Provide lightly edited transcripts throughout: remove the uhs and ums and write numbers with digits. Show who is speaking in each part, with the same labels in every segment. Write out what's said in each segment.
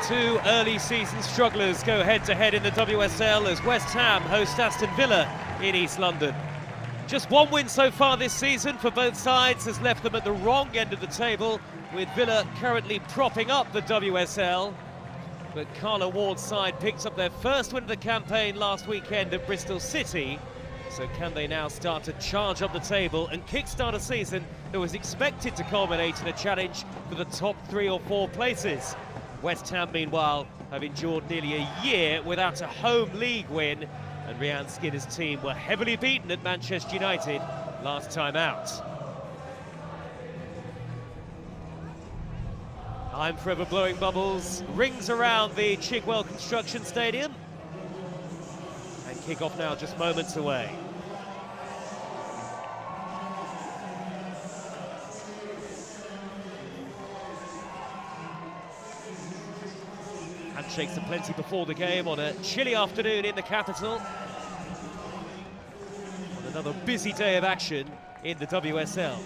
Speaker 1: Two early season strugglers go head-to-head in the WSL as West Ham host Aston Villa in East London. Just one win so far this season for both sides has left them at the wrong end of the table, with Villa currently propping up the WSL. But Carla Ward's side picked up their first win of the campaign last weekend at Bristol City. So can they now start to charge up the table and kickstart a season that was expected to culminate in a challenge for the top 3 or 4 places? West Ham, meanwhile, have endured nearly a year without a home league win, and Rhian Skinner's team were heavily beaten at Manchester United last time out. I'm forever blowing bubbles rings around the Chigwell Construction Stadium, and kick-off now just moments away. Handshakes aplenty before the game on a chilly afternoon in the capital. On another busy day of action in the WSL.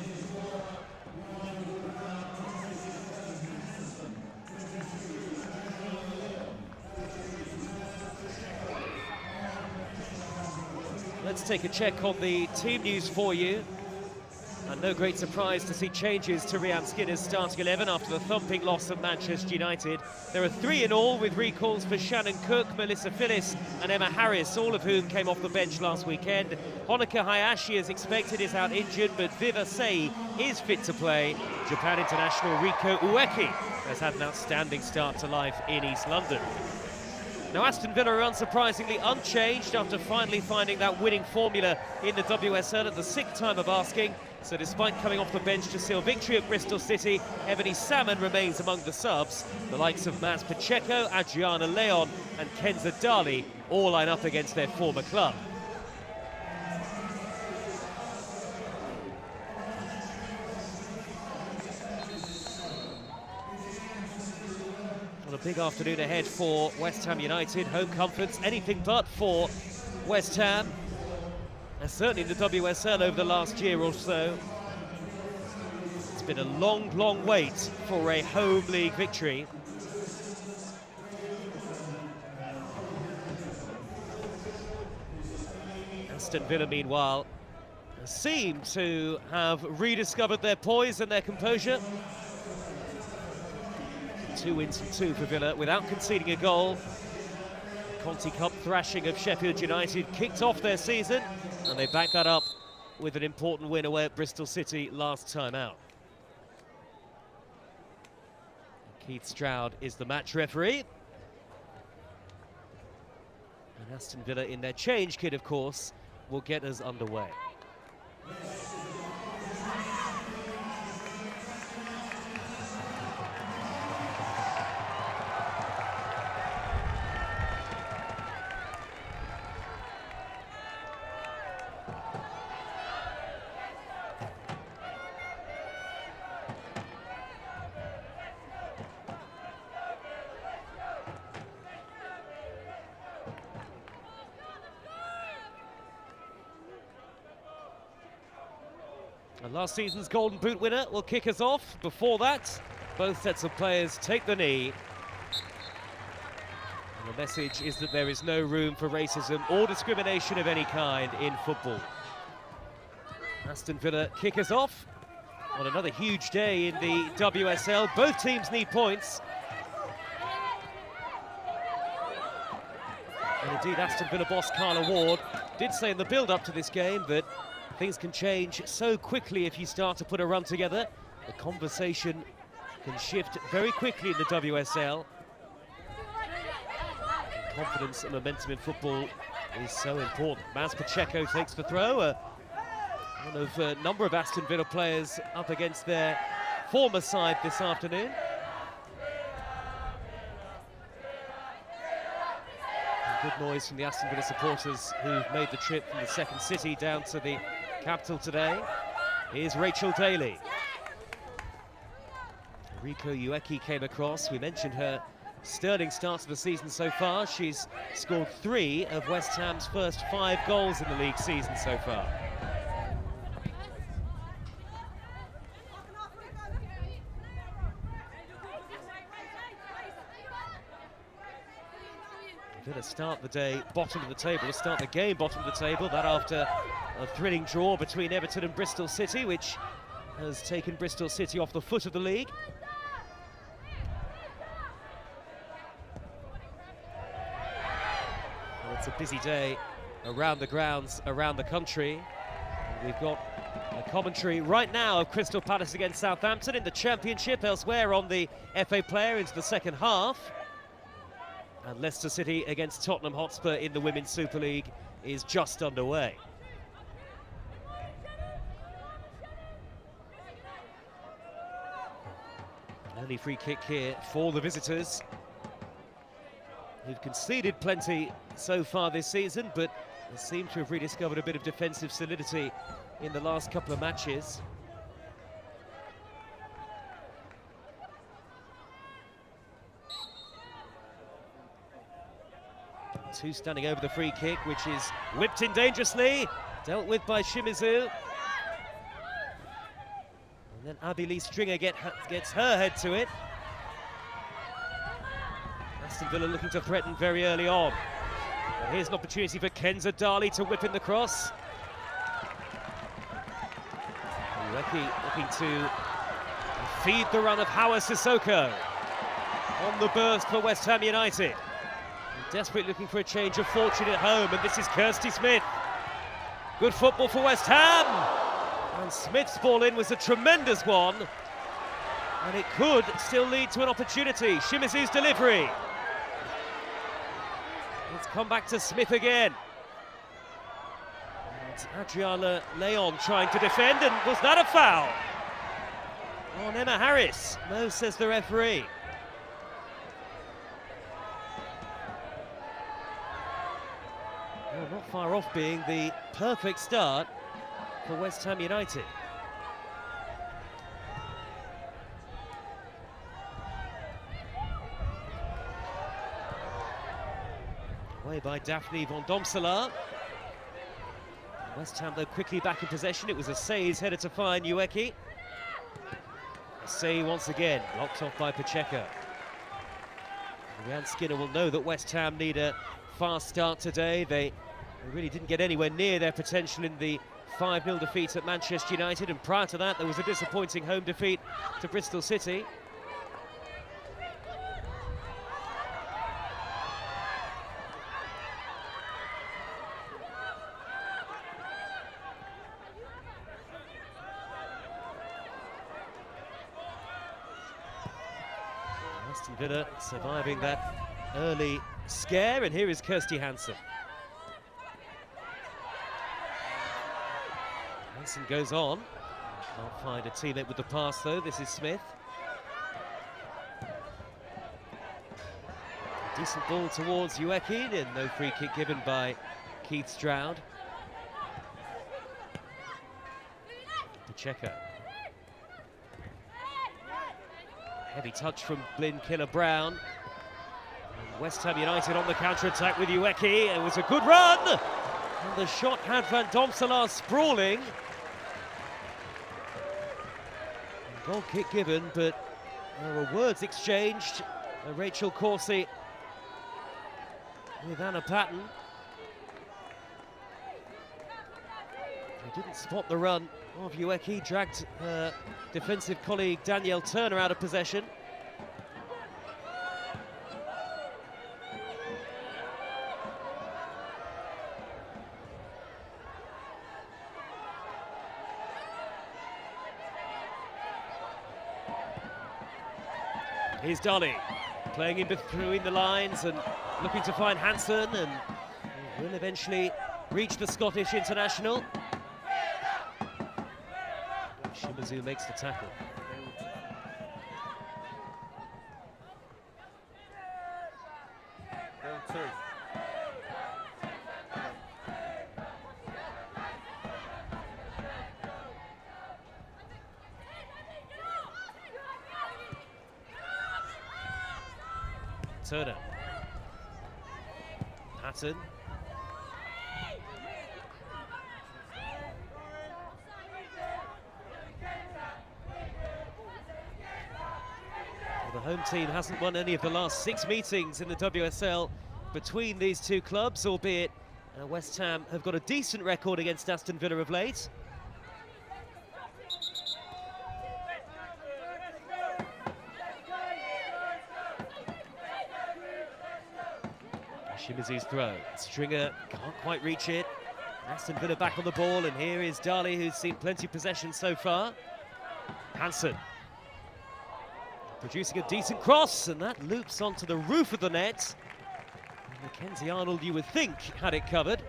Speaker 1: Let's take a check on the team news for you. And no great surprise to see changes to Rhian Skinner's starting 11 after the thumping loss at Manchester United. There are 3 in all, with recalls for Shannon Cook, Melissa Phillips and Emma Harris, all of whom came off the bench last weekend. Honoka Hayashi, as expected, is out injured, but Viva Sei is fit to play. Japan international Riko Ueki has had an outstanding start to life in East London. Now, Aston Villa are unsurprisingly unchanged after finally finding that winning formula in the WSL at the 6th time of asking. So despite coming off the bench to seal victory at Bristol City, Ebony Salmon remains among the subs. The likes of Maz Pacheco, Adriana Leon and Kenza Dali all line up against their former club. Well, a big afternoon ahead for West Ham United. Home comforts, anything but for West Ham. And certainly in the WSL over the last year or so. It's been a long, long wait for a home league victory. Aston Villa, meanwhile, seem to have rediscovered their poise and their composure. 2 wins from 2 for Villa without conceding a goal. Conti Cup thrashing of Sheffield United kicked off their season, and they backed that up with an important win away at Bristol City last time out. Keith Stroud is the match referee. And Aston Villa, in their change kit, of course, will get us underway. And last season's Golden Boot winner will kick us off. Before that, both sets of players take the knee. And the message is that there is no room for racism or discrimination of any kind in football. Aston Villa kick us off on another huge day in the WSL. Both teams need points. And indeed, Aston Villa boss Carla Ward did say in the build-up to this game that things can change so quickly if you start to put a run together. The conversation can shift very quickly in the WSL. And confidence and momentum in football is so important. Maz Pacheco takes the throw. One of a number of Aston Villa players up against their former side this afternoon. Good noise from the Aston Villa supporters who've made the trip from the second city down to the capital today. Here's Rachel Daly. Riko Ueki came across. We mentioned her sterling start to the season so far. She's scored 3 of West Ham's first 5 goals in the league season so far. Villa start the day bottom of the table, start the game bottom of the table. That after a thrilling draw between Everton and Bristol City, which has taken Bristol City off the foot of the league. Well, it's a busy day around the grounds, around the country. And we've got a commentary right now of Crystal Palace against Southampton in the Championship, elsewhere on the FA Player into the second half. And Leicester City against Tottenham Hotspur in the Women's Super League is just underway. Early free kick here for the visitors, who've conceded plenty so far this season, but they seem to have rediscovered a bit of defensive solidity in the last couple of matches. Two standing over the free kick, which is whipped in dangerously, dealt with by Shimizu. And then Abby Lee Stringer gets her head to it. Aston Villa looking to threaten very early on. And here's an opportunity for Kenza Dali to whip in the cross. Ueki looking to feed the run of Hawa Sissoko. On the burst for West Ham United. Desperately looking for a change of fortune at home, and this is Kirsty Smith. Good football for West Ham. And Smith's ball in was a tremendous one. And it could still lead to an opportunity. Shimizu's delivery. It's come back to Smith again. It's Adriana Leon trying to defend, and was that a foul? On Emma Harris. No, says the referee. Well, not far off being the perfect start for West Ham United. Away by Daphne von Domselaar. West Ham, though, quickly back in possession. It was Asay's header to find Ueki. Asay once again, blocked off by Pacheco. Ryan Skinner will know that West Ham need a fast start today. They really didn't get anywhere near their potential in the 5-0 defeat at Manchester United, and prior to that there was a disappointing home defeat to Bristol City. Aston Villa surviving that early scare, and here is Kirsty Hansen. Hansen goes on. Can't find a teammate with the pass though. This is Smith. A decent ball towards Ueki, and no free kick given by Keith Stroud. Pacheco. Heavy touch from Blynn Killer-Brown. West Ham United on the counter-attack with Ueki. It was a good run! And the shot had Van Domselaar sprawling. Goal kick given, but there were words exchanged. Rachel Corsie with Anna Patton. He didn't spot the run of Ueki, dragged her defensive colleague Danielle Turner out of possession. Here's Dali, playing in between the lines and looking to find Hansen, and will eventually reach the Scottish international. Shimizu makes the tackle. Turner. Patton. The home team hasn't won any of the last 6 meetings in the WSL between these two clubs, albeit West Ham have got a decent record against Aston Villa of late. Shimizu's throw. Stringer can't quite reach it. Aston Villa back on the ball, and here is Dali, who's seen plenty of possession so far. Hansen producing a decent cross, and that loops onto the roof of the net. And Mackenzie Arnold, you would think, had it covered.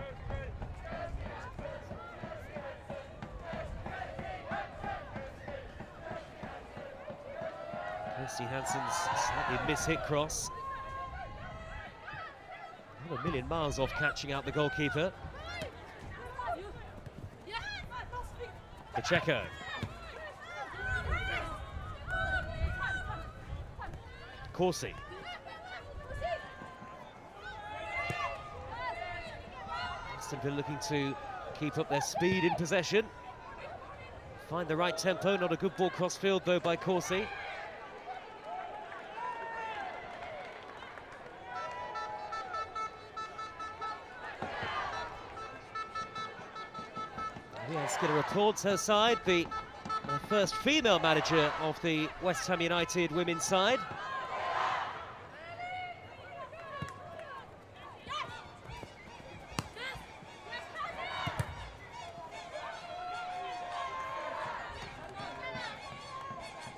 Speaker 1: Kirsty Hansen's slightly mis-hit cross. Not a million miles off catching out the goalkeeper. Pacheco. Corsi. Aston Villa looking to keep up their speed in possession. Find the right tempo, not a good ball cross field though by Corsi. Skinner applauds her side, the first female manager of the West Ham United women's side.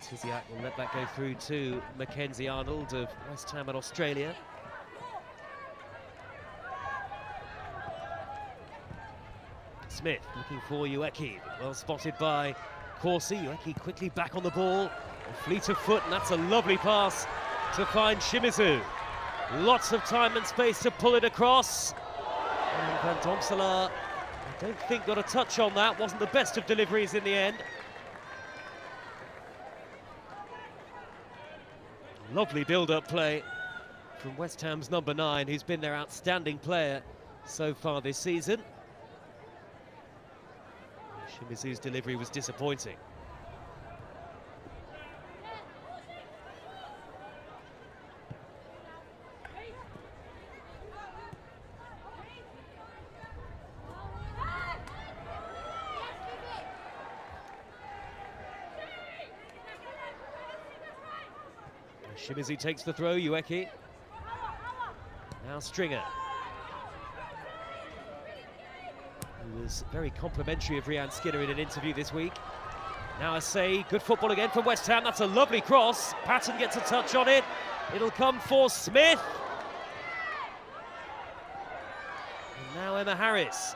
Speaker 1: Tiziak will let that go through to Mackenzie Arnold of West Ham and Australia. Smith looking for Ueki, well spotted by Corsi. Ueki quickly back on the ball, a fleet of foot, and that's a lovely pass to find Shimizu. Lots of time and space to pull it across. And Van Domselaar, I don't think got a touch on that, wasn't the best of deliveries in the end. Lovely build-up play from West Ham's number 9, who's been their outstanding player so far this season. Shimizu's delivery was disappointing. Shimizu takes the throw, Ueki. Now Stringer. Who was very complimentary of Rianne Skinner in an interview this week. Now a say, good football again from West Ham. That's a lovely cross. Patton gets a touch on it. It'll come for Smith. And now Emma Harris.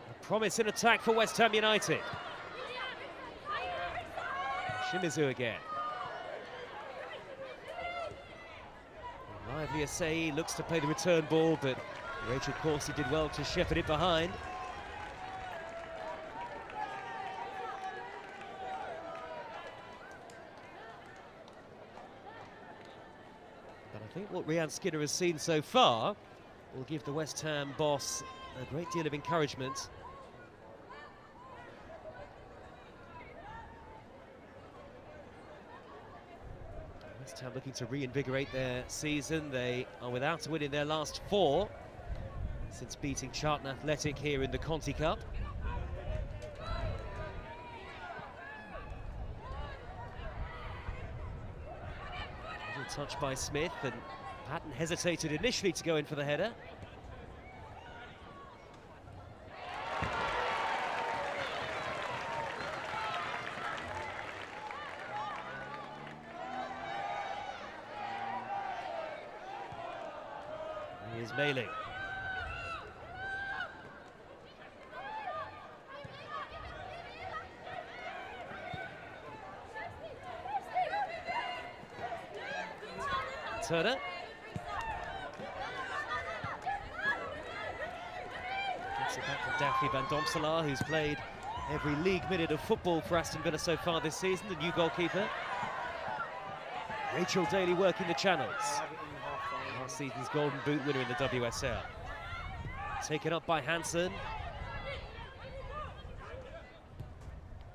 Speaker 1: A promise in attack for West Ham United. Shimizu again. Lively Assay looks to play the return ball, but Rachel Corsi did well to shepherd it behind. But I think what Rianne Skinner has seen so far will give the West Ham boss a great deal of encouragement. West Ham looking to reinvigorate their season. They are without a win in their last 4 since beating Charlton Athletic here in the Conti Cup. Little touch by Smith, and Patton hesitated initially to go in for the header. Here's Mailing. Turner. Gets it back from Daphne Van Domselaar, who's played every league minute of football for Aston Villa so far this season, the new goalkeeper. Rachel Daly working the channels. Last season's Golden Boot winner in the WSL. Taken up by Hansen.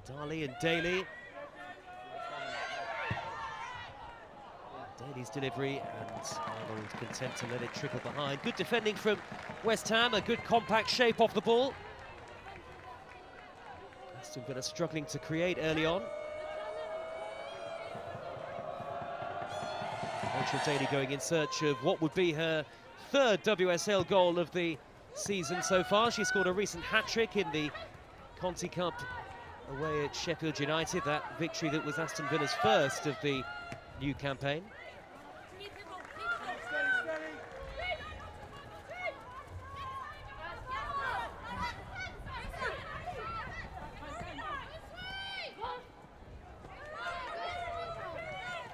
Speaker 1: Dali and Daly. Daly his delivery, and Arnold content to let it trickle behind. Good defending from West Ham, a good compact shape off the ball. Aston Villa struggling to create early on. Rachel Daly going in search of what would be her third WSL goal of the season so far. She scored a recent hat-trick in the Conti Cup away at Sheffield United, that victory that was Aston Villa's first of the new campaign.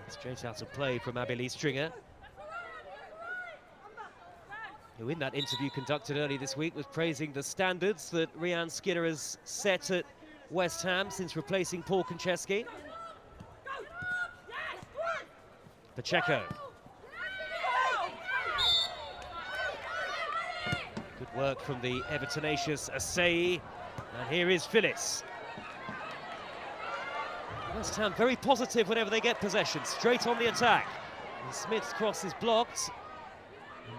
Speaker 1: Straight out of play from Abelie Stringer, who in that interview conducted early this week was praising the standards that Rianne Skinner has set at West Ham since replacing Paul Konchesky. Pacheco. Good work from the ever-tenacious Asai. And here is Phyllis. West Ham very positive whenever they get possession, straight on the attack. And Smith's cross is blocked.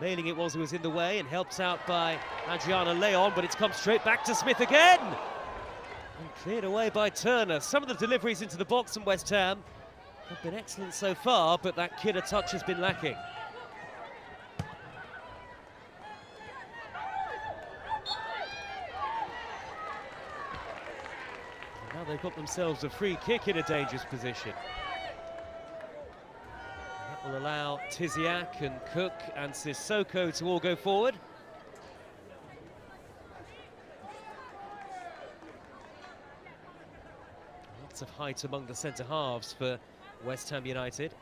Speaker 1: Mailing it was who was in the way, and helped out by Adriana Leon, but it's come straight back to Smith again. And cleared away by Turner. Some of the deliveries into the box from West Ham have been excellent so far, but that killer touch has been lacking. And now they've got themselves a free kick in a dangerous position. That will allow Tiziak and Cook and Sissoko to all go forward. Lots of height among the centre halves for West Ham United.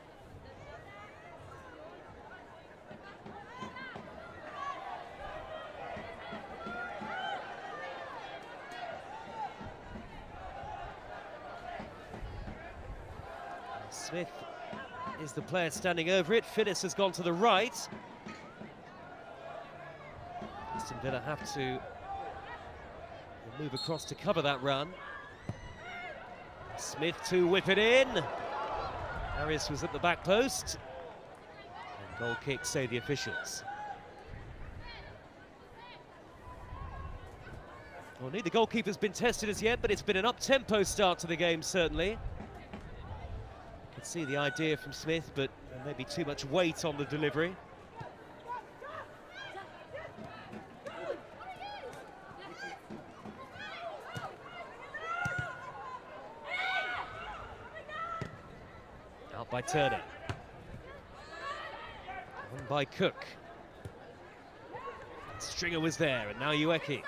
Speaker 1: Smith is the player standing over it. Phyllis has gone to the right. Aston Villa have to move across to cover that run. Smith to whip it in. Harris was at the back post. And goal kick, say the officials. Well, neither goalkeeper's been tested as yet, but it's been an up-tempo start to the game, certainly. Could see the idea from Smith, but maybe too much weight on the delivery. Out by Turner. On by Cook. Stringer was there, and now Ueki.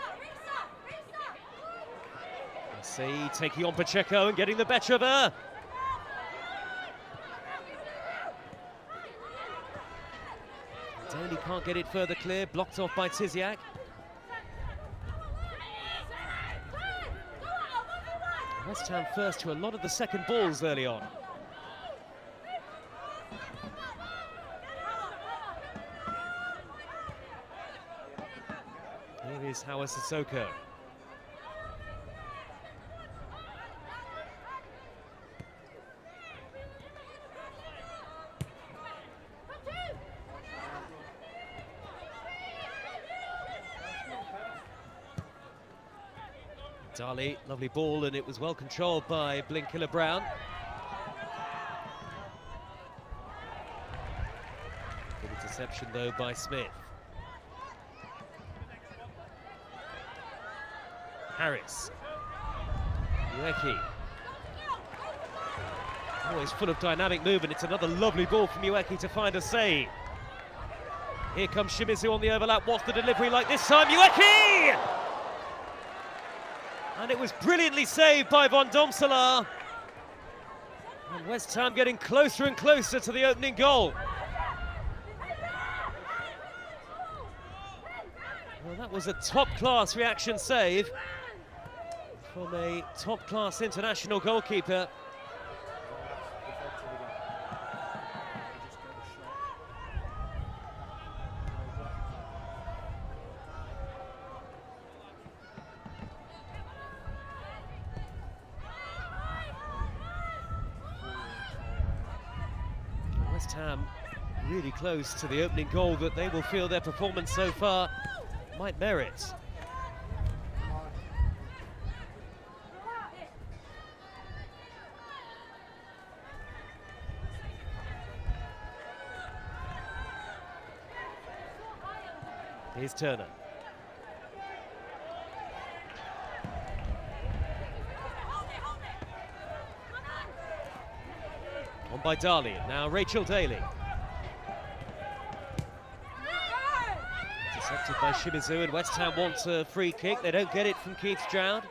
Speaker 1: See, taking on Pacheco and getting the better of her. Daly can't get it further clear, blocked off by Tiziak. West Ham first to a lot of the second balls early on. Here is Hawa Sissoko. Dali, lovely ball, and it was well controlled by Blinkilla Brown. Good interception though by Smith. Harris. Ueki. Always full of dynamic movement. It's another lovely ball from Ueki to find a save. Here comes Shimizu on the overlap. What's the delivery like this time? Ueki! And it was brilliantly saved by Von Domselaar. And West Ham getting closer and closer to the opening goal. Well, that was a top-class reaction save from a top-class international goalkeeper. West Ham really close to the opening goal that they will feel their performance so far might merit. Here's Turner. On by Darley, now Rachel Daly. Intercepted by Shimizu, and West Ham want a free kick. They don't get it from Keith Stroud.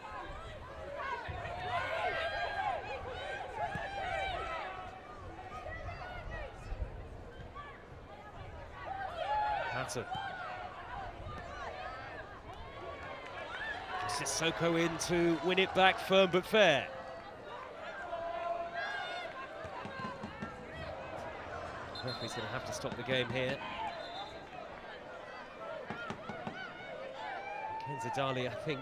Speaker 1: Hatton. Sissoko in to win it back, firm but fair. The referee's going to have to stop the game here. Kenza Darley, I think,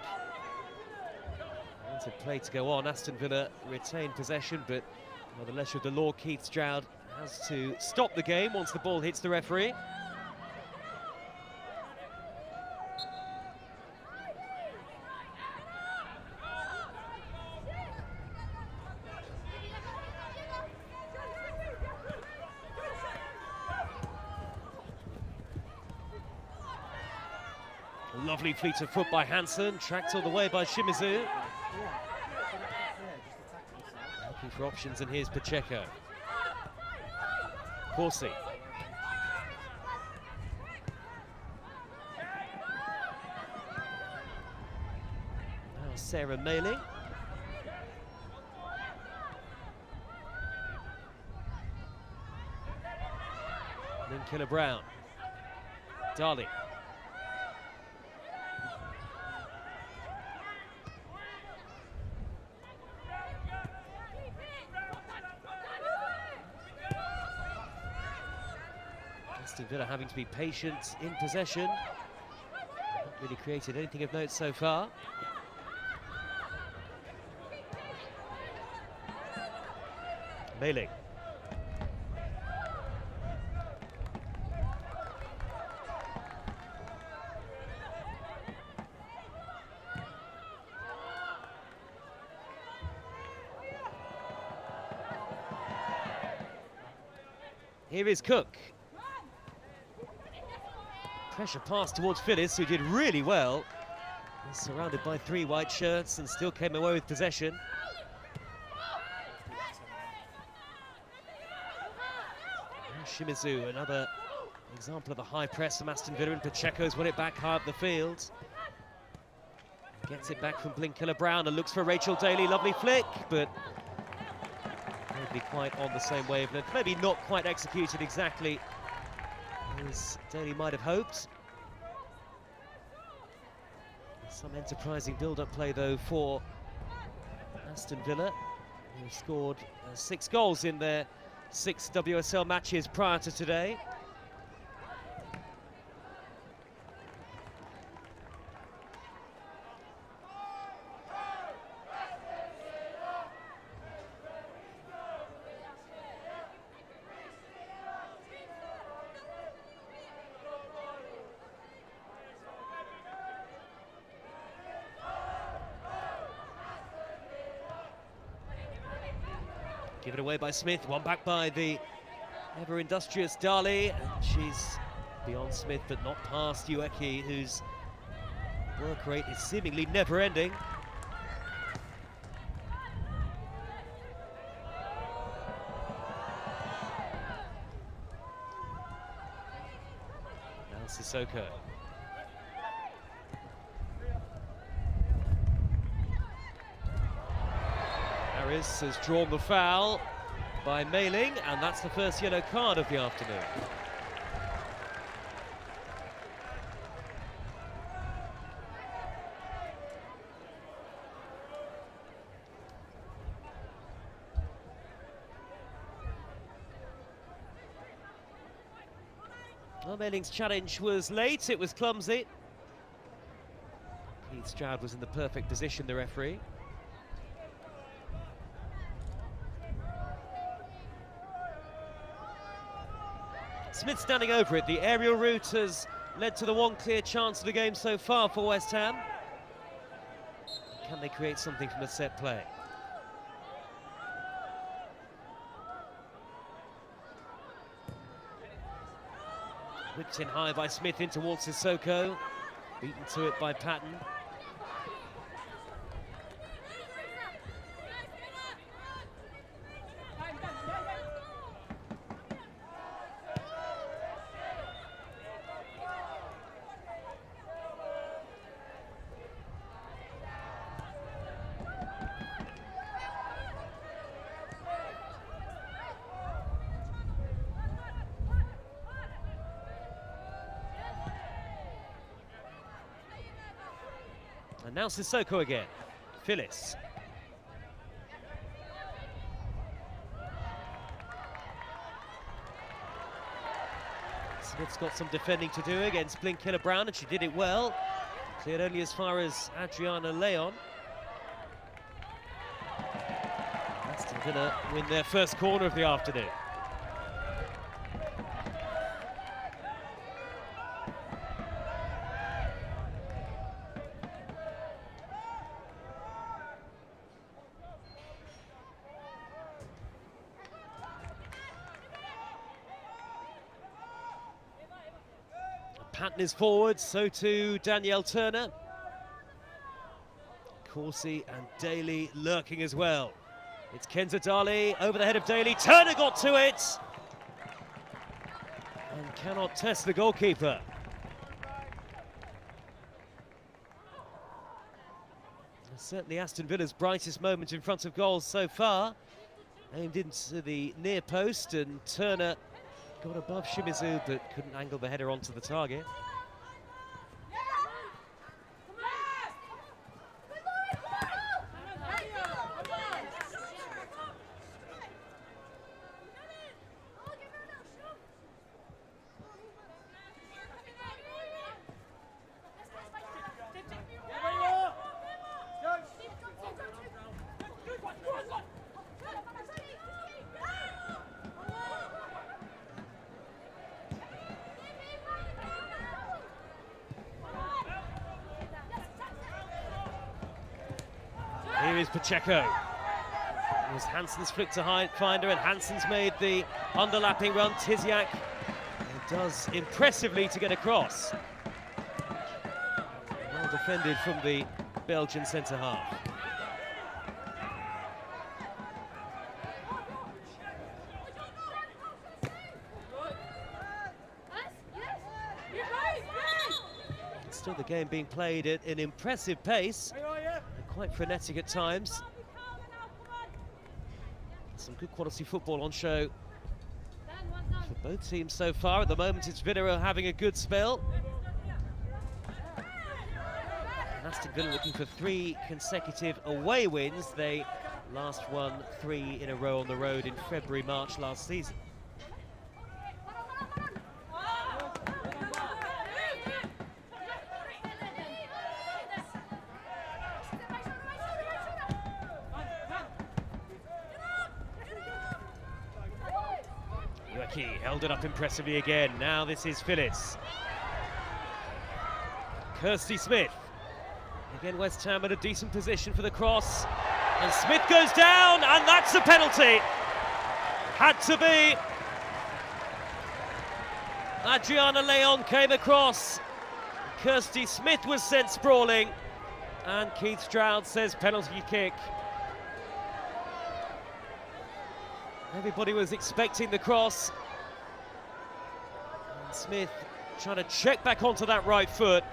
Speaker 1: wanted play to go on. Aston Villa retained possession, but by the leisure of the law, Keith Stroud has to stop the game once the ball hits the referee. Lovely fleet of foot by Hansen, tracked all the way by Shimizu. Looking for options, and here's Pacheco. Corsi. Now Sarah Mailing. Then Killer Brown. Darley. Aston Villa having to be patient in possession. Not really created anything of note so far. Mailing. Here is Cook. Pressure pass towards Phyllis, who did really well. He's surrounded by 3 white shirts and still came away with possession. And Shimizu, another example of the high press from Aston Villa, and Pacheco's won it back high up the field. Gets it back from Blinkiller Brown and looks for Rachel Daly. Lovely flick, but maybe quite on the same wavelength. Maybe not quite executed exactly as Daly might have hoped. Some enterprising build-up play, though, for Aston Villa, who scored 6 goals in their 6 WSL matches prior to today. Given away by Smith, one back by the ever-industrious Darley, and she's beyond Smith but not past Ueki, whose work rate is seemingly never-ending. Now Sissoko. Harris has drawn the foul by Mailing, and that's the first yellow card of the afternoon. Well, Mailing's challenge was late, it was clumsy. Keith Stroud was in the perfect position, the referee. Smith standing over it. The aerial route has led to the one clear chance of the game so far for West Ham. Can they create something from a set play? Whipped in high by Smith in towards Sissoko. Beaten to it by Patton. And now Sissoko again. Phyllis. Smith's got some defending to do against Blinkiller Brown, and she did it well. Cleared only as far as Adriana Leon. Aston Villa win their first corner of the afternoon. Patton is forward, so too Danielle Turner. Corsi and Daly lurking as well. It's Kenza Dali over the head of Daly. Turner got to it and cannot test the goalkeeper. Certainly Aston Villa's brightest moment in front of goals so far. Aimed into the near post, and Turner got above Shimizu but couldn't angle the header onto the target. Here is Pacheco. It was Hansen's flick to find her, and Hansen's made the underlapping run. Tiziak does impressively to get across. Well defended from the Belgian centre-half. Still the game being played at an impressive pace. Quite frenetic at times. Some good quality football on show for both teams so far. At the moment, it's Villa having a good spell. And Aston Villa looking for 3 consecutive away wins. They last won 3 in a row on the road in February, March last season. Held it up impressively again. Now this is Phyllis. Kirsty Smith. Again, West Ham at a decent position for the cross. And Smith goes down, and that's a penalty. Had to be. Adriana Leon came across. Kirsty Smith was sent sprawling. And Keith Stroud says penalty kick. Everybody was expecting the cross. Smith trying to check back onto that right foot.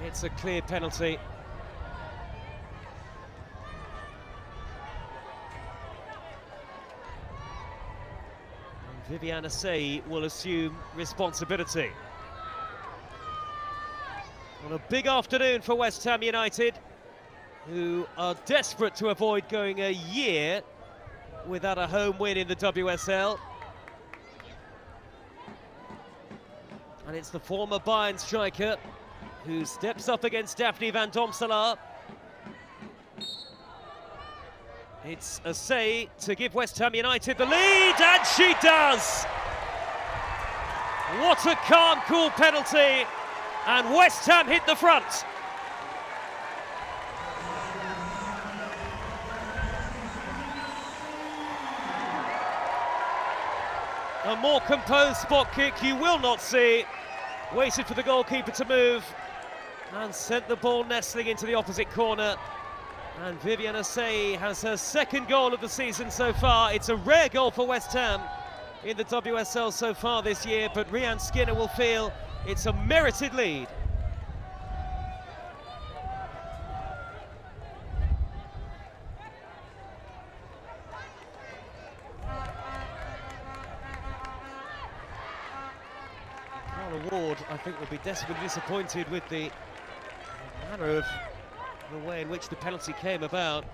Speaker 1: It's a clear penalty. And Viviana Say will assume responsibility. On a big afternoon for West Ham United, who are desperate to avoid going a year without a home win in the WSL. And it's the former Bayern striker who steps up against Daphne van Domselaar. It's a say to give West Ham United the lead, and she does! What a calm, cool penalty, and West Ham hit the front. A more composed spot kick you will not see. Waited for the goalkeeper to move and sent the ball nestling into the opposite corner. And Viviane Asseyi has her second goal of the season so far. It's a rare goal for West Ham in the WSL so far this year, but Rian Skinner will feel it's a merited lead. Carla Ward, I think, will be desperately disappointed with the manner of the way in which the penalty came about.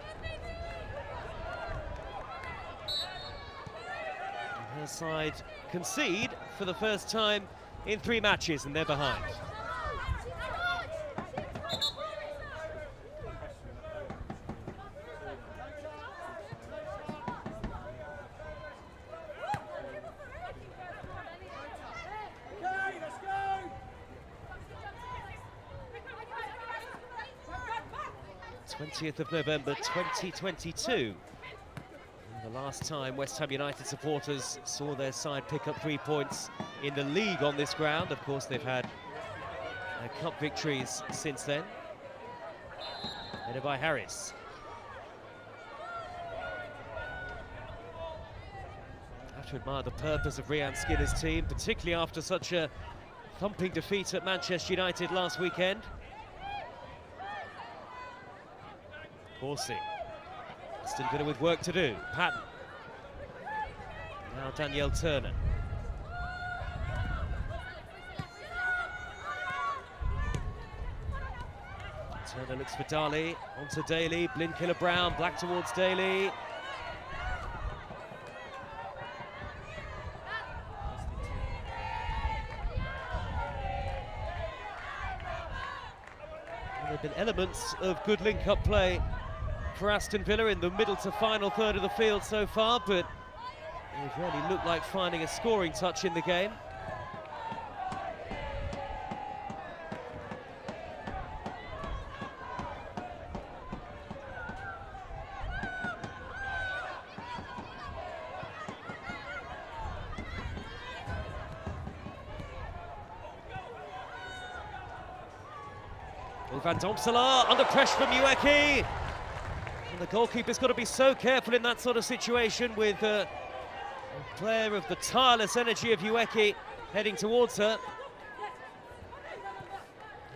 Speaker 1: Her side concede for the first time in 3 matches, and they're behind.
Speaker 2: Okay, let's go.
Speaker 1: 20th of November 2022. The last time West Ham United supporters saw their side pick up 3 points in the league on this ground. Of course, they've had cup victories since then. Headed by Harris. I have to admire the purpose of Rian Skinner's team, particularly after such a thumping defeat at Manchester United last weekend. Horsey. Aston Villa with work to do. Patton. Now Danielle Turner. Turner looks for Daly. Onto Daly. Blinkiller-Brown. Black towards Daly. There have been elements of good link-up play for Aston Villa in the middle to final third of the field so far, but they've really looked like finding a scoring touch in the game. Van Domselaar under pressure from Ueki. The goalkeeper's got to be so careful in that sort of situation with a player of the tireless energy of Ueki heading towards her.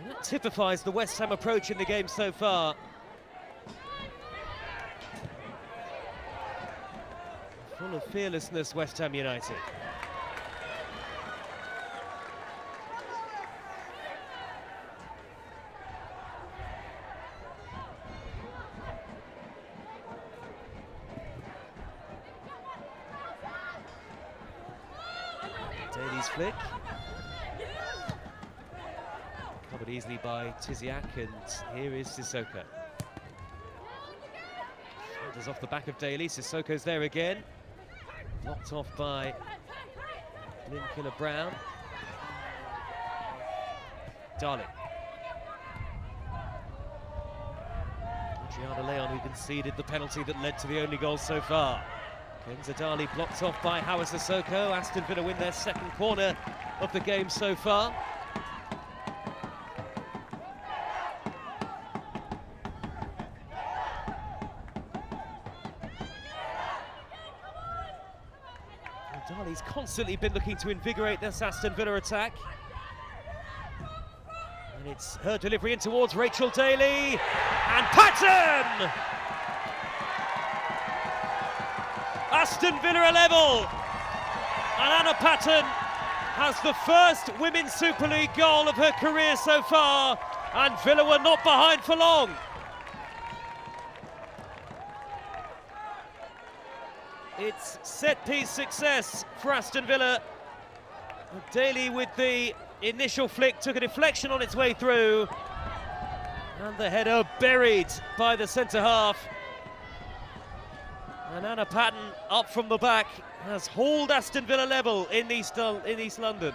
Speaker 1: And that typifies the West Ham approach in the game so far. Full of fearlessness, West Ham United. Daly's flick. Covered easily by Tiziak, and here is Sissoko. Shoulders off the back of Daly. Sissoko's there again. Knocked off by Blinkiller-Brown. Darling. Adriana Leon, who conceded the penalty that led to the only goal so far. Kenza Daly blocked off by Howard Sissoko. Aston Villa win their second corner of the game so far. And Daly's constantly been looking to invigorate this Aston Villa attack. And it's her delivery in towards Rachel Daly. And Patton! Aston Villa are level, and Anna Patton has the first Women's Super League goal of her career so far, and Villa were not behind for long. It's set-piece success for Aston Villa. Daly with the initial flick took a deflection on its way through, and the header buried by the centre-half. And Anna Patton up from the back has hauled Aston Villa level in East London.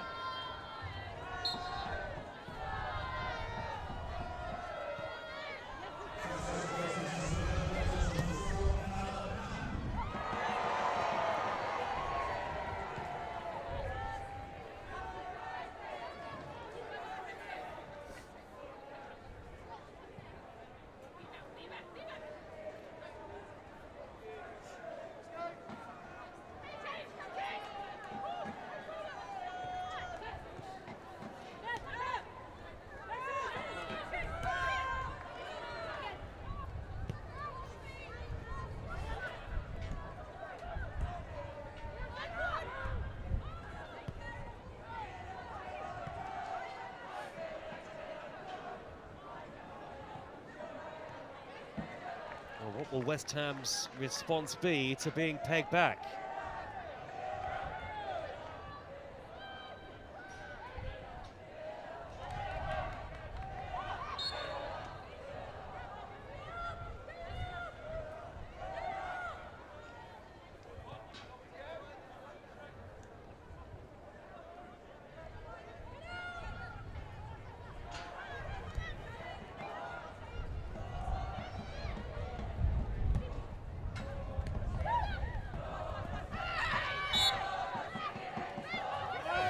Speaker 1: What will West Ham's response be to being pegged back?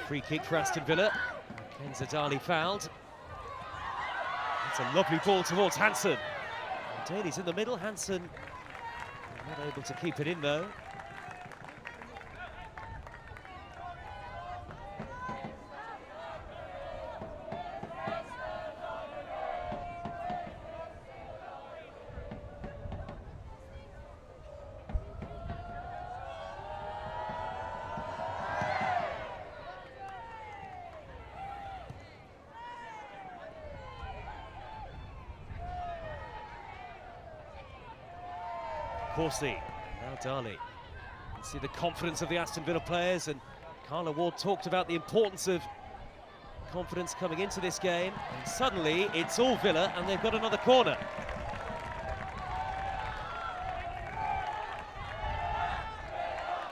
Speaker 1: Free kick for Aston Villa. Kenza Dali fouled. It's a lovely ball towards Hansen. Daly's in the middle. Hansen not able to keep it in though. Corsi, now Dali. You can see the confidence of the Aston Villa players, and Carla Ward talked about the importance of confidence coming into this game, and suddenly it's all Villa and they've got another corner.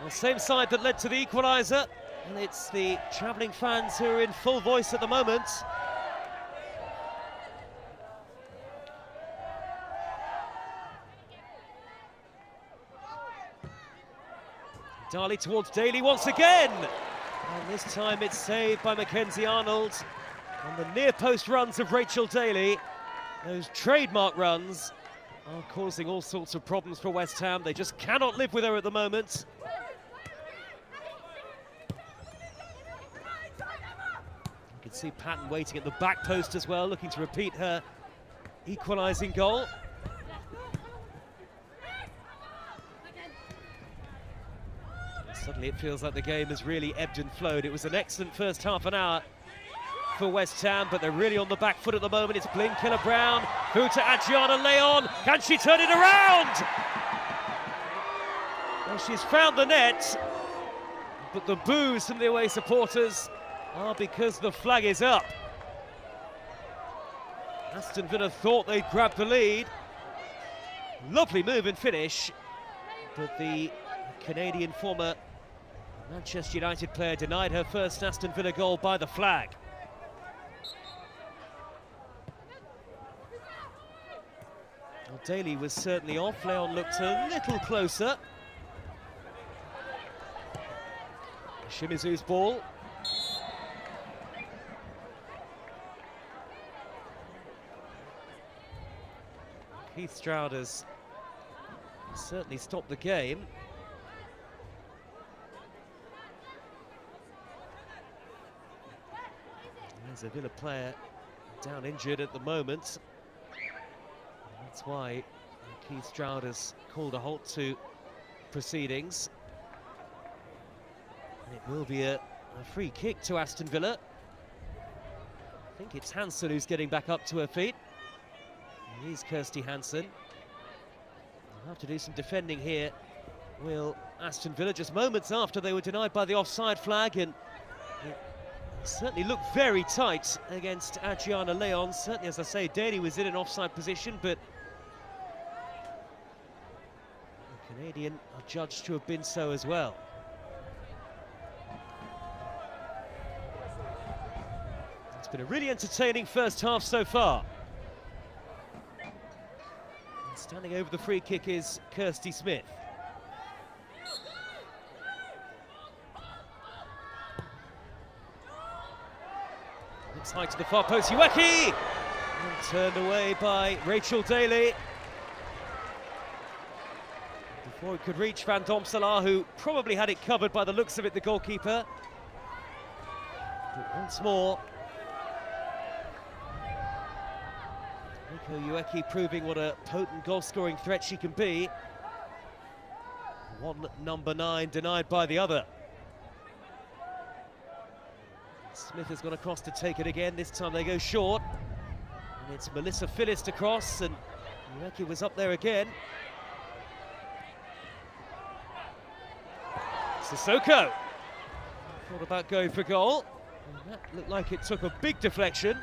Speaker 1: The same side that led to the equaliser, and it's the travelling fans who are in full voice at the moment. Dali towards Daly once again, and this time it's saved by Mackenzie Arnold. And the near post runs of Rachel Daly, those trademark runs, are causing all sorts of problems for West Ham. They just cannot live with her at the moment. You can see Patton waiting at the back post as well, looking to repeat her equalising goal. Suddenly it feels like the game has really ebbed and flowed. It was an excellent first half an hour for West Ham, but they're really on the back foot at the moment. It's Blin Killer-Brown through to Adriana Leon. Can she turn it around? Well, she's found the net, but the boos from the away supporters are because the flag is up. Aston Villa thought they'd grabbed the lead. Lovely move and finish, but the Canadian former Manchester United player denied her first Aston Villa goal by the flag. Well, Daly was certainly off. Leon looked a little closer. Shimizu's ball. Keith Stroud has certainly stopped the game. There's a Villa player down injured at the moment. That's why Keith Stroud has called a halt to proceedings. And it will be a free kick to Aston Villa. I think it's Hansen who's getting back up to her feet. It is Kirsty Hansen. They'll have to do some defending here. Will Aston Villa, just moments after they were denied by the offside flag, and it certainly looked very tight against Adriana Leon. Certainly, as I say, Daly was in an offside position, but the Canadian are judged to have been so as well. It's been a really entertaining first half so far. And standing over the free kick is Kirsty Smith. It's high to the far post, Ueki! And turned away by Rachel Daly. Before it could reach Van Domselaar, who probably had it covered by the looks of it, the goalkeeper. But once more, Nico Ueki proving what a potent goal-scoring threat she can be. One number 9 denied by the other. Smith has gone across to take it again. This time they go short. And it's Melissa Phillips to cross, and Ueki was up there again. Sissoko thought about going for goal. And that looked like it took a big deflection.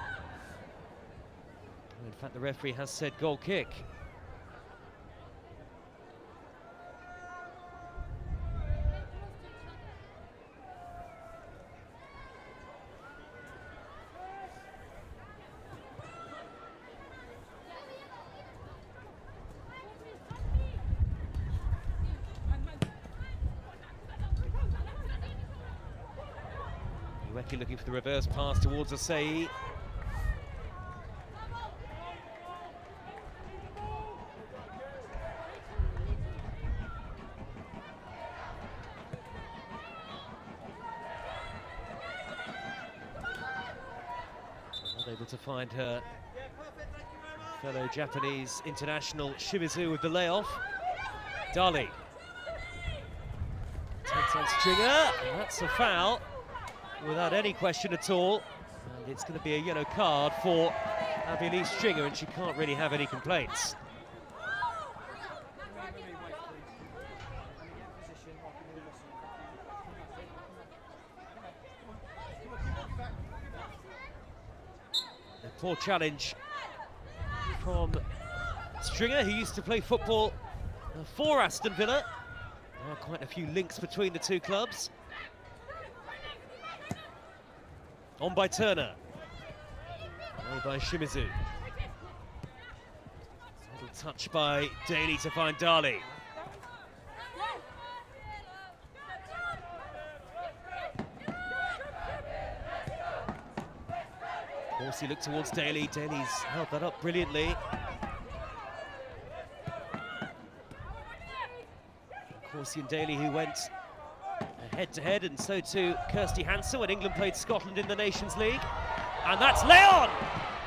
Speaker 1: In fact, the referee has said goal kick. Ueki looking for the reverse pass towards Asai. Not able to find her fellow Japanese international Shimizu with the layoff. Dali takes on Stringer, and that's a foul without any question at all. And it's going to be a yellow card for Avilee Stringer, and she can't really have any complaints. A poor challenge from Stringer, who used to play football for Aston Villa. There are quite a few links between the two clubs. On by Turner. Away by Shimizu. Little touch by Daly to find Dali. Horsey looked towards Daly. Daly's held that up brilliantly. Horsey and Daly, who went head-to-head, and so too Kirsty Hansen when England played Scotland in the Nations League. And that's Leon!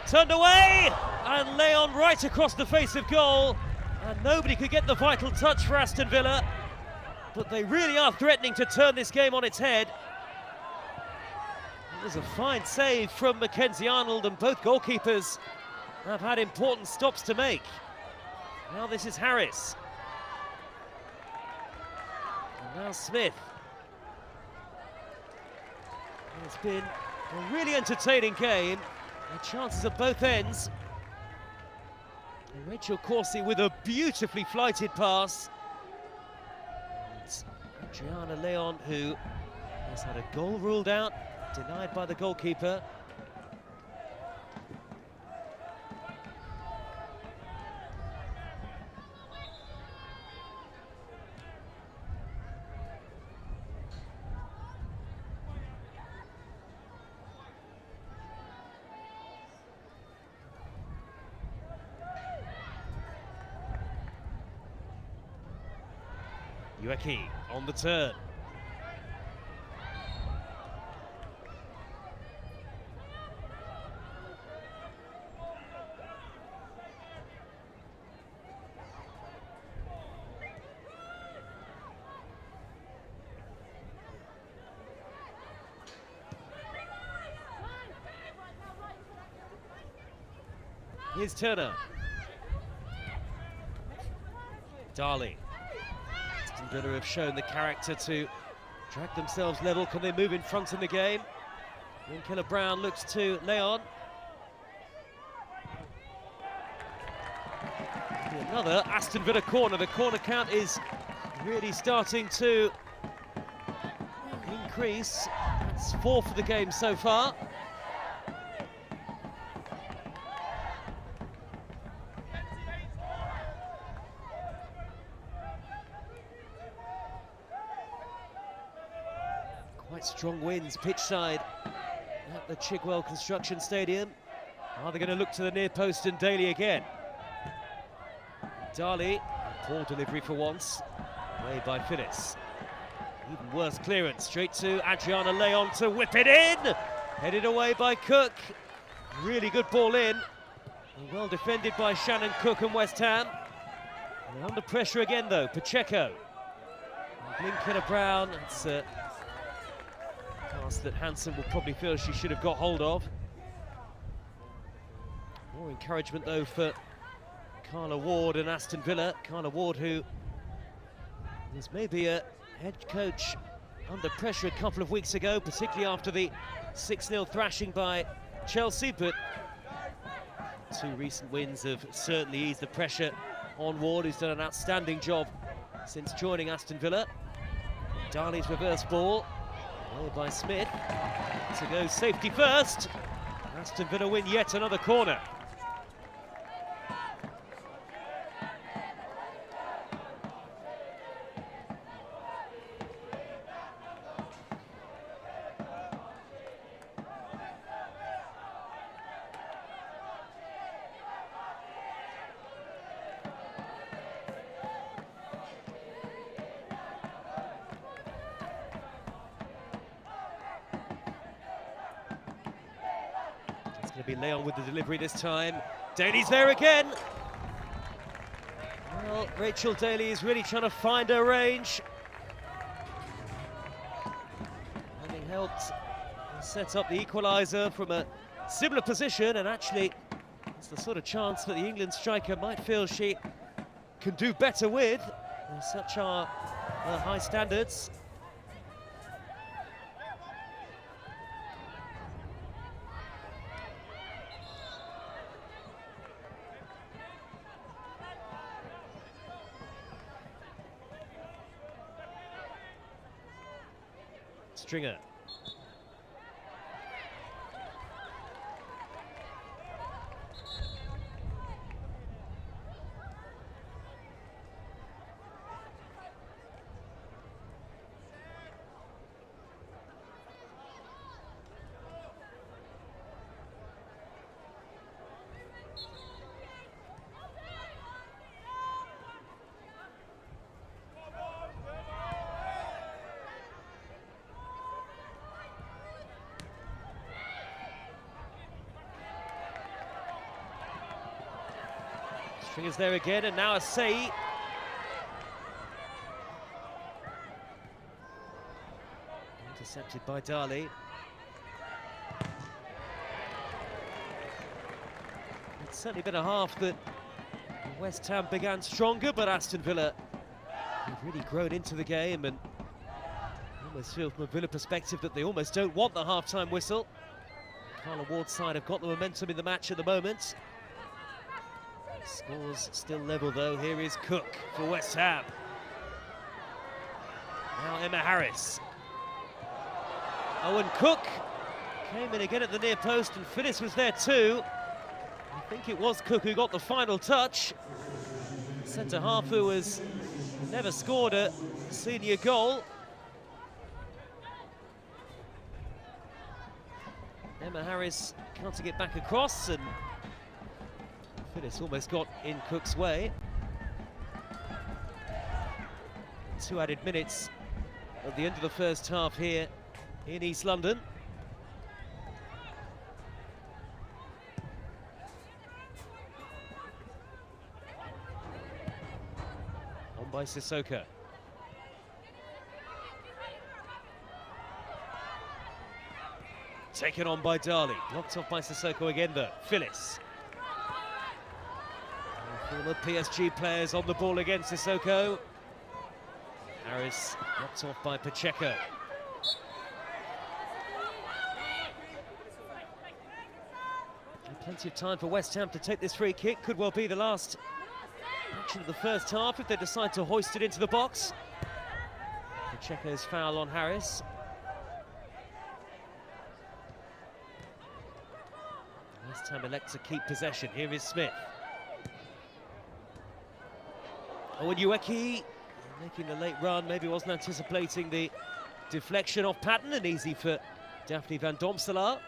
Speaker 1: Turned away! And Leon right across the face of goal. And nobody could get the vital touch for Aston Villa. But they really are threatening to turn this game on its head. It was a fine save from Mackenzie Arnold, and both goalkeepers have had important stops to make. Now this is Harris. And now Smith. It's been a really entertaining game. The chances at both ends. And Rachel Corsi with a beautifully flighted pass. And Adriana Leon, who has had a goal ruled out, denied by the goalkeeper. Ueki on the turn. Here's Turner. Dali. Aston Villa have shown the character to drag themselves level. Can they move in front in the game? Winkler Brown looks to Leon. Another Aston Villa corner. The corner count is really starting to increase. That's 4 for the game so far. Quite strong winds pitch side at the Chigwell Construction Stadium. Are they going to look to the near post and Daly again? Dali, poor delivery for once, away by Phyllis. Even worse clearance, straight to Adriana Leon to whip it in! Headed away by Cook. Really good ball in. And well defended by Shannon Cook and West Ham. And under pressure again though, Pacheco. Blinken Brown, it's a pass that Hansen will probably feel she should have got hold of. More encouragement though for Carla Ward and Aston Villa. Carla Ward, who is maybe a head coach under pressure a couple of weeks ago, particularly after the 6-0 thrashing by Chelsea, but 2 recent wins have certainly eased the pressure on Ward, who's done an outstanding job since joining Aston Villa. Darley's reverse ball, played by Smith, to go safety first. Aston Villa win yet another corner. It's going to be Leon with the delivery this time. Daly's there again. Well, Rachel Daly is really trying to find her range. Having helped set up the equaliser from a similar position, and actually it's the sort of chance that the England striker might feel she can do better with. Such are her high standards. Stringer. Stringer's there again, and now a say. Intercepted by Darley. It's certainly been a half that West Ham began stronger, but Aston Villa have really grown into the game, and almost feel from a Villa perspective that they almost don't want the half-time whistle. Carla Ward's side have got the momentum in the match at the moment. Scores still level though. Here is Cook for West Ham. Now Emma Harris. Owen Cook came in again at the near post, and Phyllis was there too. I think it was Cook who got the final touch. Centre half who has never scored a senior goal. Emma Harris can't get back across, and Phyllis almost got in Cook's way. 2 added minutes at the end of the first half here in East London. On by Sissoko. Taken on by Darley. Blocked off by Sissoko again though. Phyllis. Former PSG players on the ball against Sissoko. Harris knocked off by Pacheco. And plenty of time for West Ham to take this free kick. Could well be the last action of the first half if they decide to hoist it into the box. Pacheco's foul on Harris. West Ham elect to keep possession. Here is Smith. Owen Ueki making the late run, maybe wasn't anticipating the deflection off Patton, and easy for Daphne van Domselaar.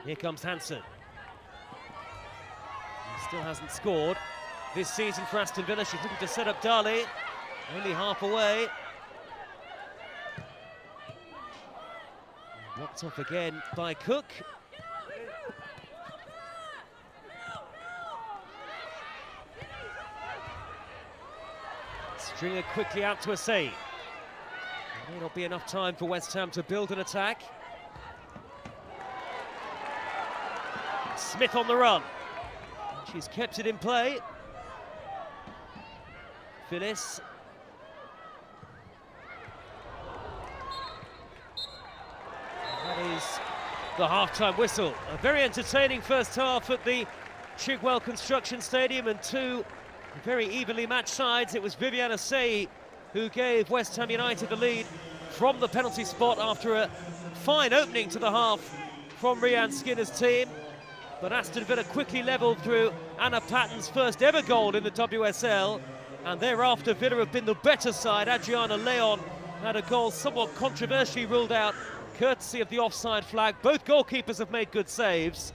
Speaker 1: Here comes Hansen. He still hasn't scored this season for Aston Villa. She's looking to set up Darley, only half away. Blocked off again by Cook. Stringer quickly out to a save. There may not be enough time for West Ham to build an attack. Smith on the run. She's kept it in play. Phyllis. That is the half-time whistle. A very entertaining first half at the Chigwell Construction Stadium, and two very evenly matched sides. It was Viviana Sei who gave West Ham United the lead from the penalty spot after a fine opening to the half from Rhian Skinner's team. But Aston Villa quickly levelled through Anna Patton's first ever goal in the WSL, and thereafter Villa have been the better side. Adriana Leon had a goal somewhat controversially ruled out courtesy of the offside flag. Both goalkeepers have made good saves,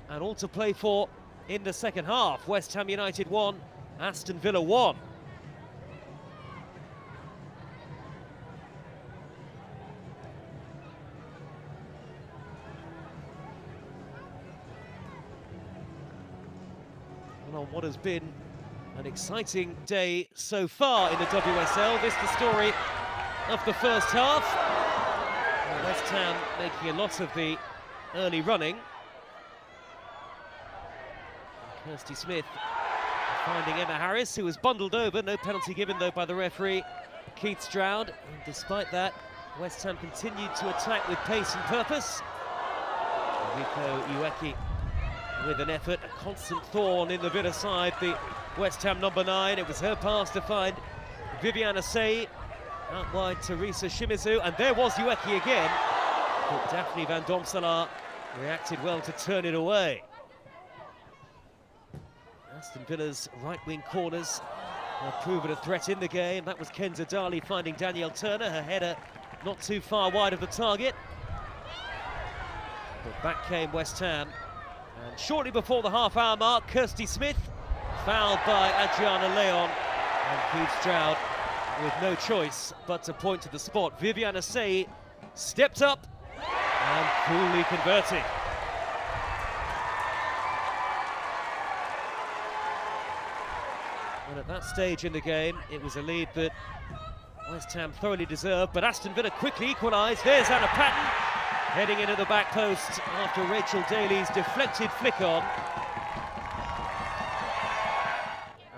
Speaker 1: and all to play for in the second half. West Ham United 1, Aston Villa 1. And on what has been an exciting day so far in the WSL, this is the story of the first half. West Ham making a lot of the early running. Kirsty Smith finding Emma Harris, who was bundled over. No penalty given, though, by the referee, Keith Stroud. And despite that, West Ham continued to attack with pace and purpose. Rico Ueki with an effort, a constant thorn in the Villa side, the West Ham number 9. It was her pass to find Viviana Sei. Out wide, Teresa Shimizu, and there was Ueki again. But Daphne van Domselaar reacted well to turn it away. Aston Villa's right-wing corners have proven a threat in the game. That was Kenza Dali finding Danielle Turner, her header not too far wide of the target. But back came West Ham, and shortly before the half-hour mark, Kirsty Smith fouled by Adriana Leon, and Keith Stroud with no choice but to point to the spot. Viviana Sei stepped up and coolly converted. And at that stage in the game, it was a lead that West Ham thoroughly deserved, but Aston Villa quickly equalised. There's Anna Patton heading into the back post after Rachel Daly's deflected flick on.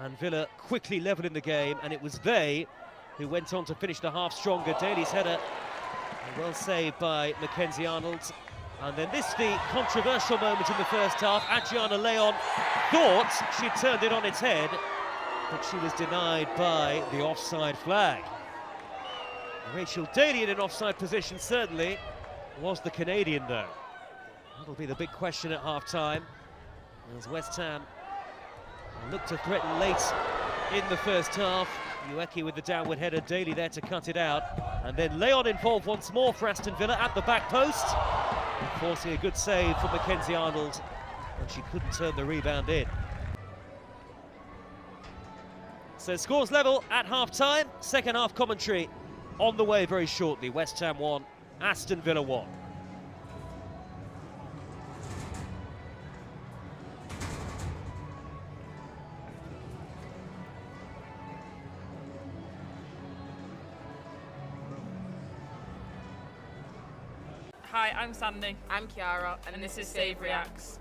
Speaker 1: And Villa quickly levelling the game, and it was they who went on to finish the half stronger. Daly's header, well saved by Mackenzie Arnold. And then this, the controversial moment in the first half. Adriana Leon thought she'd turned it on its head, but she was denied by the offside flag. Rachel Daly in an offside position certainly was the Canadian, though. That'll be the big question at half-time, as West Ham looked to threaten late in the first half. Ueki with the downward header, Daly there to cut it out. And then Leon involved once more for Aston Villa at the back post, forcing a good save for Mackenzie Arnold, and she couldn't turn the rebound in. So scores level at half-time. Second half commentary on the way very shortly. West Ham 1, Aston Villa 1.
Speaker 3: Hi, I'm Sandy.
Speaker 4: I'm Kiara,
Speaker 3: And this is Save Reacts.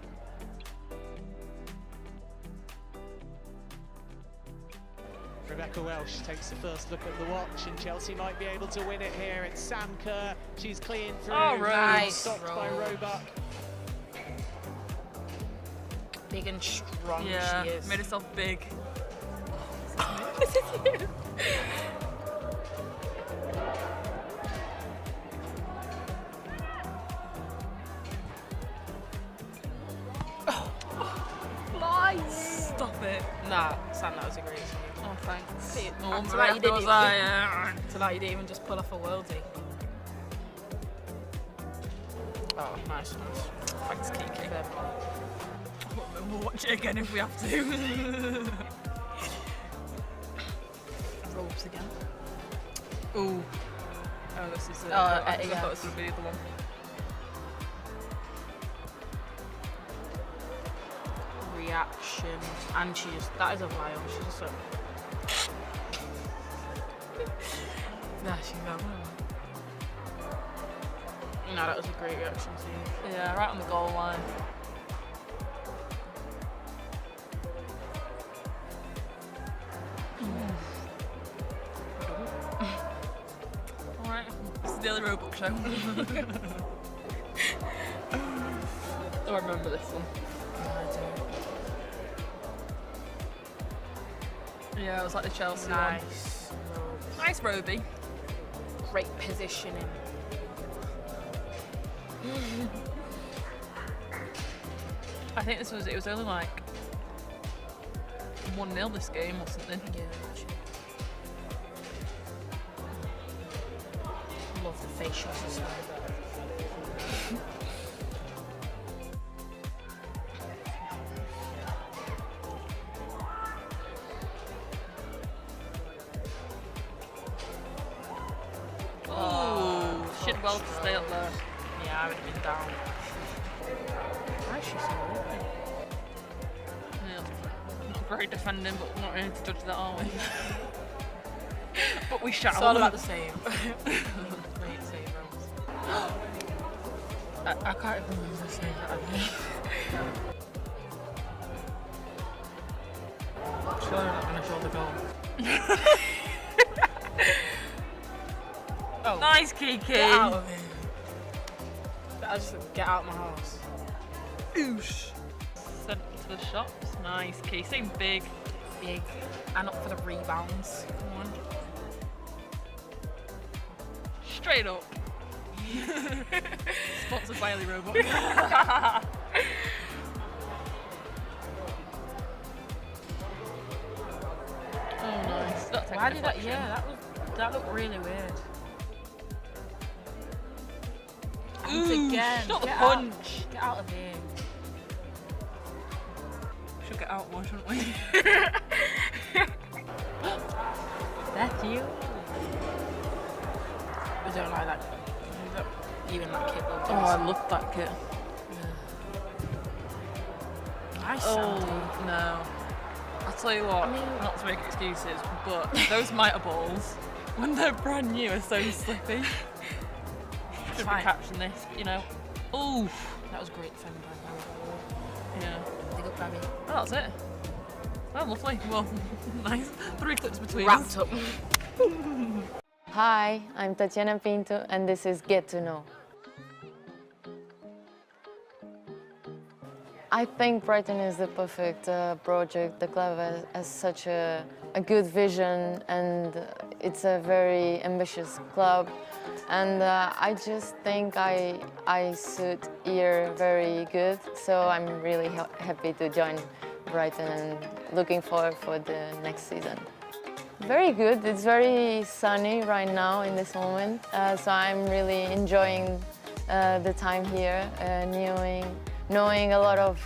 Speaker 5: Rebecca Welsh takes the first look at the watch, and Chelsea might be able to win it here. It's Sam Kerr. She's clean through.
Speaker 3: Oh,
Speaker 4: nice.
Speaker 5: Stopped by Roebuck.
Speaker 4: Big and strong
Speaker 3: Yeah,
Speaker 4: she is.
Speaker 3: made herself big.
Speaker 4: This is you. Flies.
Speaker 3: Stop it.
Speaker 4: Nah, Sam, that was a great save.
Speaker 3: Oh, thanks.
Speaker 4: See,
Speaker 3: Oh,
Speaker 4: after that, you didn't
Speaker 3: was
Speaker 4: even,
Speaker 3: I?
Speaker 4: after that, you didn't even just pull off a worldie. Oh, nice.
Speaker 3: Thanks, Kiki.
Speaker 4: Fair.
Speaker 3: We'll watch it again if we have to.
Speaker 4: Ropes again.
Speaker 3: Ooh. Oh, this is it.
Speaker 4: Oh,
Speaker 3: I
Speaker 4: yeah.
Speaker 3: thought this would be the one.
Speaker 4: Reaction. And she just, that is a vial. She's just so.
Speaker 3: There she goes.
Speaker 4: No, that was a great reaction too.
Speaker 3: Yeah, right on the goal line. the Daily Robot show. Oh, I remember this one. Yeah, it was like the Chelsea one.
Speaker 4: Nice.
Speaker 3: Nice Roby.
Speaker 4: Great positioning.
Speaker 3: I think it was only like 1-0 this game or something.
Speaker 4: Yeah, actually. Love the facials as well.
Speaker 3: Oh, she did well to stay up there.
Speaker 4: Yeah, I would have been down. Why is she so open?
Speaker 3: Yeah. Great defending, but we're not really to judge that, are we? But we shall.
Speaker 4: It's all about the same. Great save, Rose. I can't even remember the save that I made.
Speaker 3: Surely not going to show the goal.
Speaker 4: Oh.
Speaker 3: Nice, Kiki.
Speaker 4: Get out of here. I just get out of my house.
Speaker 3: Oosh. Sent to the shops. Nice, Kiki. Same big.
Speaker 4: Big. And up for the rebounds. Come on.
Speaker 3: Straight up. Sponsored by Ellie Robot. Oh, nice. That's
Speaker 4: Why did that? Yeah, that looked really weird. And again.
Speaker 3: Not the
Speaker 4: Get
Speaker 3: punch.
Speaker 4: Out, get out of here.
Speaker 3: Should get out more, shouldn't we?
Speaker 4: That's you. We don't like that. Even that kit.
Speaker 3: Oh, I love that kit.
Speaker 4: Nice.
Speaker 3: Oh,
Speaker 4: Sandy.
Speaker 3: no. I'll tell you what,
Speaker 4: I mean-
Speaker 3: not to make excuses, but those mitre balls, when they're brand new, are so slippy. Should be
Speaker 4: Fine.
Speaker 3: catching this, you know. Ooh.
Speaker 4: That was great defending by Barry.
Speaker 3: Yeah.
Speaker 4: Big up, Barry.
Speaker 3: Oh, that's it. Oh, lovely. Well, nice. 3 clips between
Speaker 4: Wrapped
Speaker 3: us.
Speaker 4: up.
Speaker 6: Hi, I'm Tatiana Pinto, and this is Get to Know. I think Brighton is the perfect project. The club has such a good vision, and it's a very ambitious club. And I just think I suit here very good, so I'm really happy to join Brighton and looking forward for the next season. Very good. It's very sunny right now in this moment, so I'm really enjoying the time here, knowing a lot of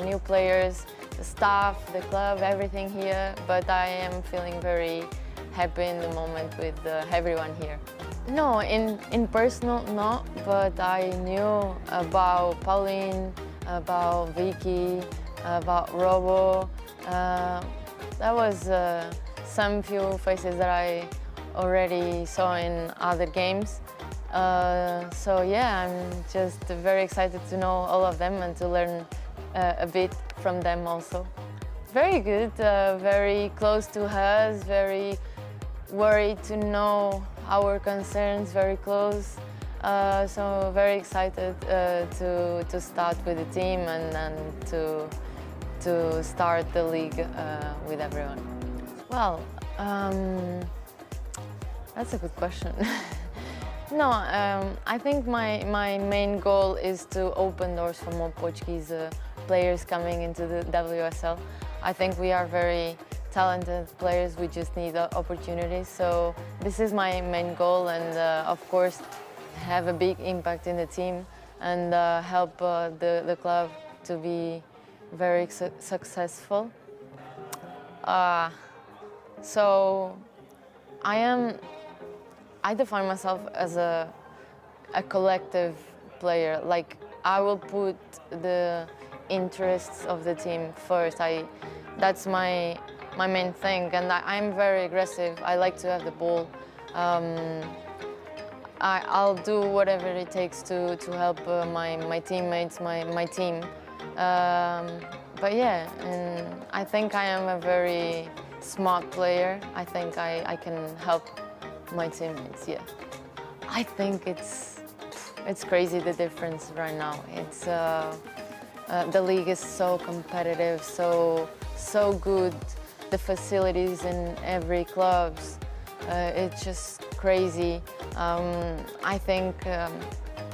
Speaker 6: new players, the staff, the club, everything here. But I am feeling very happy in the moment with everyone here. No, in personal, not, but I knew about Pauline, about Vicky, about Robo. That was some few faces that I already saw in other games. So yeah, I'm just very excited to know all of them and to learn a bit from them also. Very good, very close to us, very worried to know our concerns, very close. So very excited to start with the team and to start the league with everyone. Well, that's a good question. No, I think my main goal is to open doors for more Portuguese players coming into the WSL. I think we are very talented players, we just need opportunities. So this is my main goal, and of course have a big impact in the team and help the club to be very successful. So I define myself as a collective player. Like, I will put the interests of the team first. That's my main thing, and I'm very aggressive. I like to have the ball. I'll do whatever it takes to help my teammates, my team. But yeah, and I think I am a very smart player. I think I can help my teammates, yeah. I think it's crazy the difference right now. It's the league is so competitive, so good. The facilities in every clubs, it's just crazy. I think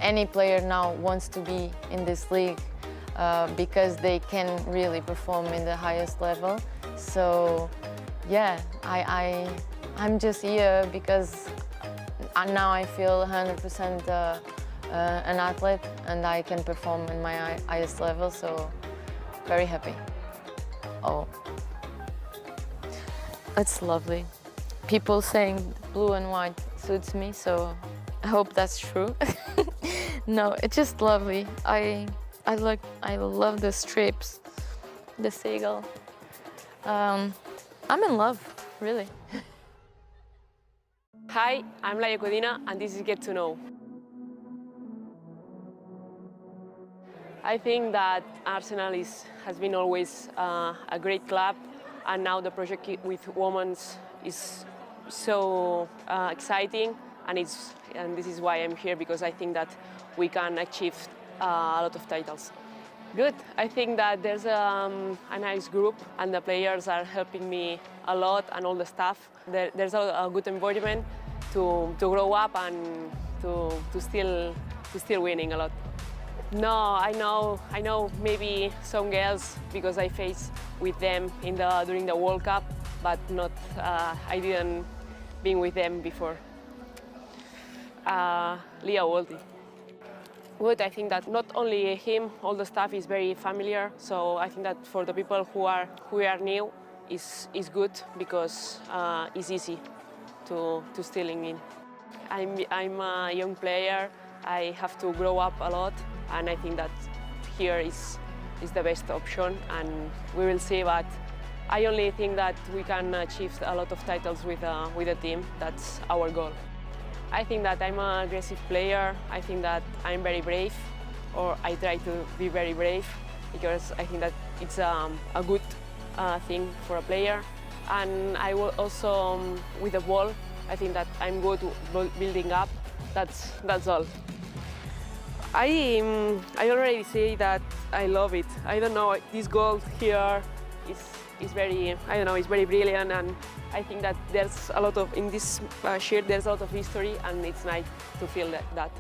Speaker 6: any player now wants to be in this league because they can really perform in the highest level. So yeah, I'm just here because now I feel 100% an athlete and I can perform in my highest level, so very happy. Oh, that's lovely. People saying blue and white suits me, so I hope that's true. No, it's just lovely. I love the strips, the seagull. I'm in love, really.
Speaker 7: Hi, I'm Laia Codina, and this is Get to Know. I think that Arsenal has been always a great club, and now the project with women is so exciting, and this is why I'm here, because I think that we can achieve a lot of titles. Good. I think that there's a nice group, and the players are helping me a lot, and all the staff. There's a good environment to grow up and to still winning a lot. No, I know maybe some girls because I faced with them during the World Cup, but not I didn't been with them before. Leah Walty. Good. I think that not only him, all the staff is very familiar. So I think that for the people who are new, is good because it's easy to stealing in. I'm a young player. I have to grow up a lot, and I think that here is the best option, and we will see. But I only think that we can achieve a lot of titles with the team. That's our goal. I think that I'm an aggressive player. I think that I'm very brave, or I try to be very brave, because I think that it's a good thing for a player. And I will also, with the ball, I think that I'm good building up. That's all. I already say that I love it. I don't know, this goal here is very, I don't know, it's very brilliant, and I think that there's a lot of, in this shirt, there's a lot of history, and it's nice to feel that.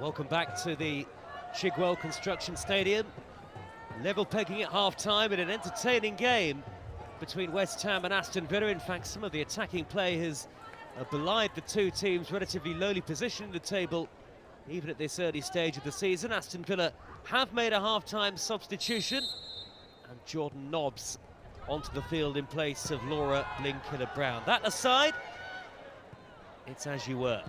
Speaker 1: Welcome back to the Chigwell Construction Stadium. Level pegging at half-time in an entertaining game between West Ham and Aston Villa. In fact, some of the attacking play has belied the two teams' relatively lowly position in the table, even at this early stage of the season. Aston Villa have made a half-time substitution, and Jordan Nobbs onto the field in place of Laura Blinkiller-Brown. That aside, it's as you were.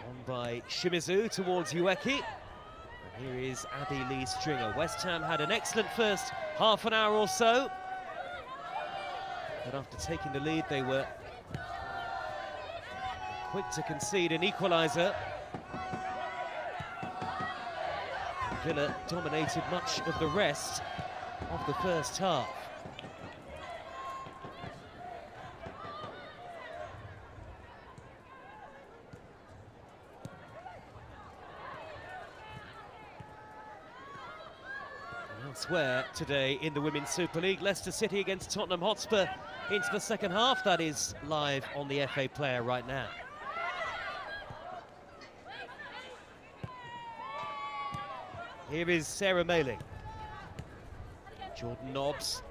Speaker 1: On by Shimizu towards Ueki. And here is Abby Lee Stringer. West Ham had an excellent first half an hour or so, but after taking the lead, they were quick to concede an equaliser. Villa dominated much of the rest of the first half. Elsewhere today in the Women's Super League, Leicester City against Tottenham Hotspur into the second half. That is live on the FA Player right now. Here is Sarah Mailing. Jordan Nobbs.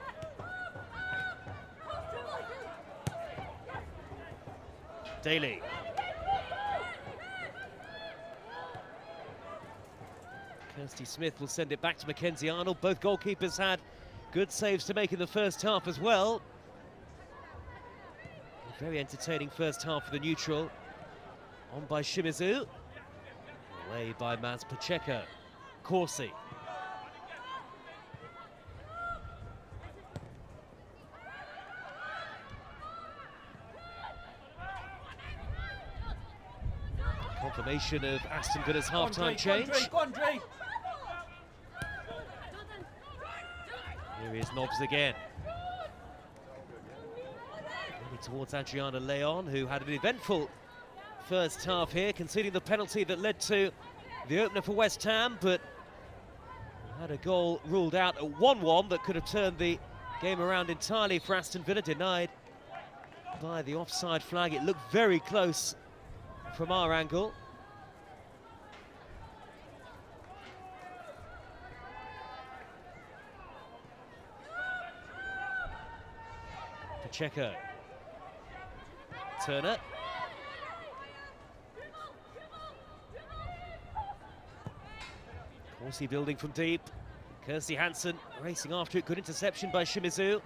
Speaker 1: Daly. Kirsty Smith will send it back to Mackenzie Arnold. Both goalkeepers had good saves to make in the first half as well. A very entertaining first half for the neutral. On by Shimizu. Away by Maz Pacheco. Corsi. Confirmation of Aston Villa's half-time change. Here is Nobbs again. Maybe towards Adriana Leon, who had an eventful first half here, conceding the penalty that led to the opener for West Ham, but had a goal ruled out at 1-1 that could have turned the game around entirely for Aston Villa, denied by the offside flag. It looked very close from our angle. Pacheco. Turner. Corsi building from deep. Kirsty Hansen racing after it. Good interception by Shimizu. And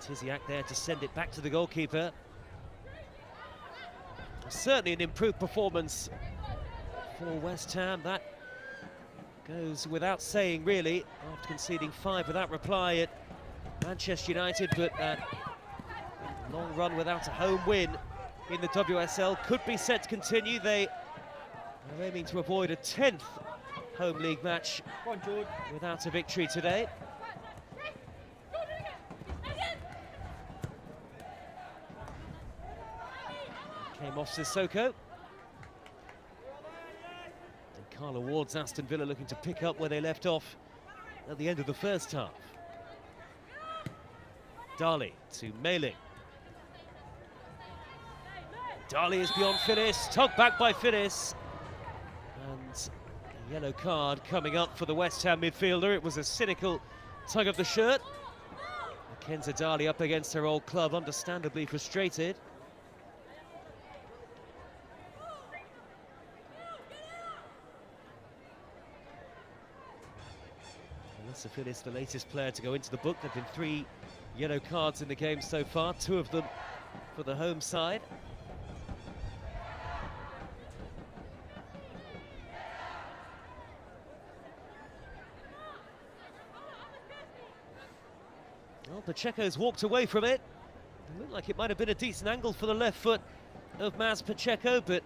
Speaker 1: Tiziak there to send it back to the goalkeeper. Certainly an improved performance for West Ham. That goes without saying, really, after conceding 5 without reply at Manchester United, but that long run without a home win in the WSL could be set to continue. They are aiming to avoid a 10th home league match without a victory today. Came off Sissoko. And Carla Ward's Aston Villa looking to pick up where they left off at the end of the first half. Dali to Mailing. Dali is beyond Phyllis, tugged back by Phyllis. And a yellow card coming up for the West Ham midfielder. It was a cynical tug of the shirt. Mackenzie Dali up against her old club, understandably frustrated. Melissa Phyllis, the latest player to go into the book. There have been 3 yellow cards in the game so far, 2 of them for the home side. Well, Pacheco's walked away from it. It looked like it might have been a decent angle for the left foot of Maz Pacheco, but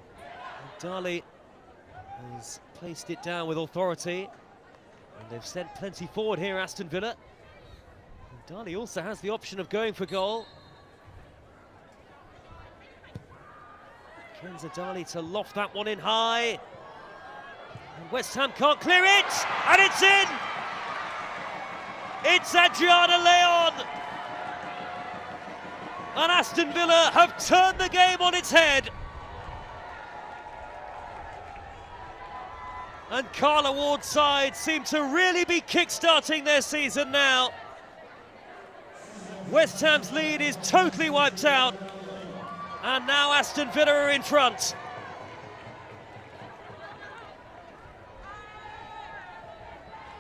Speaker 1: Dali has placed it down with authority. And they've sent plenty forward here, Aston Villa. And Dali also has the option of going for goal. Kenza Dali to loft that one in high. And West Ham can't clear it, and it's in! It's Adriana Leon! And Aston Villa have turned the game on its head. And Carla Ward's side seem to really be kick-starting their season now. West Ham's lead is totally wiped out. And now Aston Villa are in front.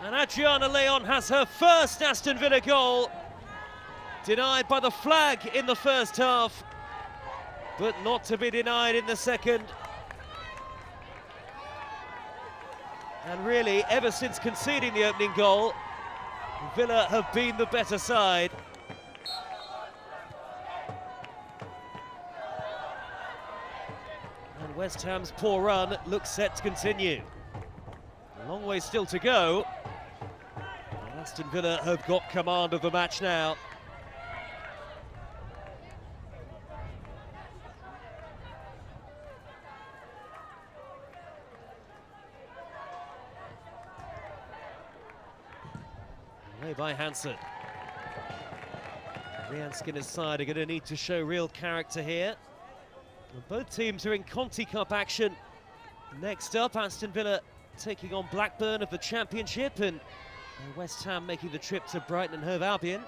Speaker 1: And Adriana Leon has her first Aston Villa goal. Denied by the flag in the first half, but not to be denied in the second. And really, ever since conceding the opening goal, Villa have been the better side. And West Ham's poor run looks set to continue. A long way still to go. And Aston Villa have got command of the match now. Away by Hansen. Rian Skinner's side are going to need to show real character here. And both teams are in Conti Cup action. Next up, Aston Villa taking on Blackburn of the Championship, and West Ham making the trip to Brighton and Hove Albion.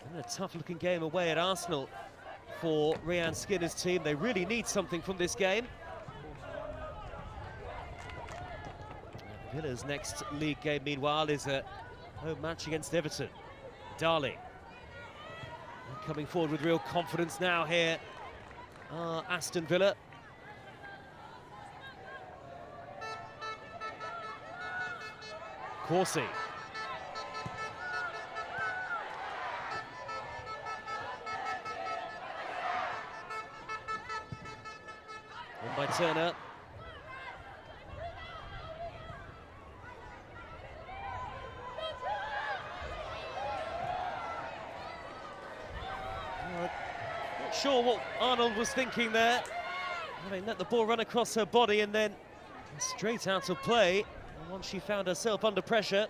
Speaker 1: And a tough-looking game away at Arsenal for Rian Skinner's team. They really need something from this game. Villa's next league game, meanwhile, is a home match against Everton. Darley coming forward with real confidence now here. Aston Villa. Corsi. Won by Turner. Not sure what Arnold was thinking there. Having let the ball run across her body and then straight out of play. And once she found herself under pressure.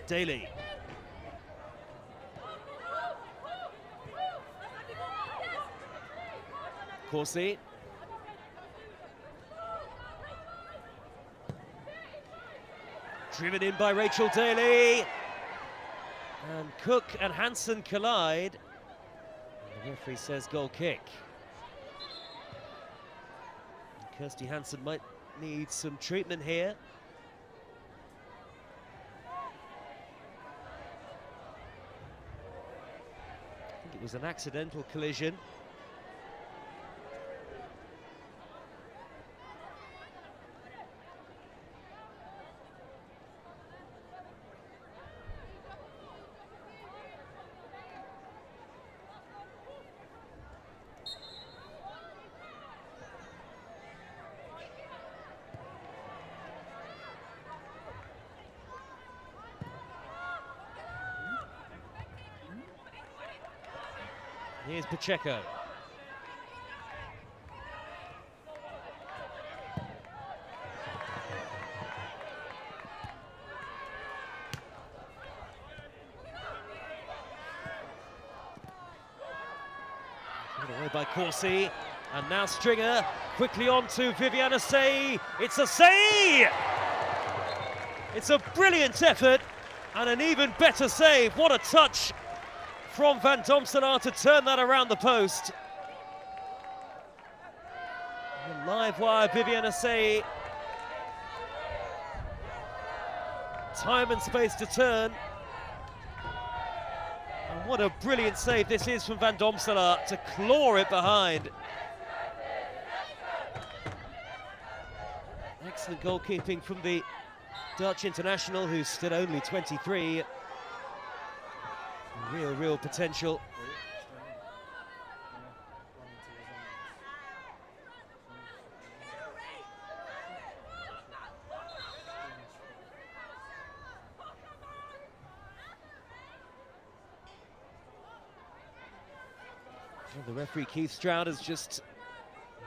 Speaker 1: Daly. Corsi. Driven in by Rachel Daly. And Cook and Hansen collide. And the referee says goal kick. And Kirsty Hansen might need some treatment here. I think it was an accidental collision. Here's Pacheco. Put away by Corsi. And now Stringer quickly on to Viviana Say. It's a Say! It's a brilliant effort and an even better save. What a touch from Van Domselaar to turn that around the post. And live wire, Viviana Say. Time and space to turn. And what a brilliant save this is from Van Domselaar to claw it behind. Excellent goalkeeping from the Dutch international, who's still only 23. Real potential. And the referee Keith Stroud has just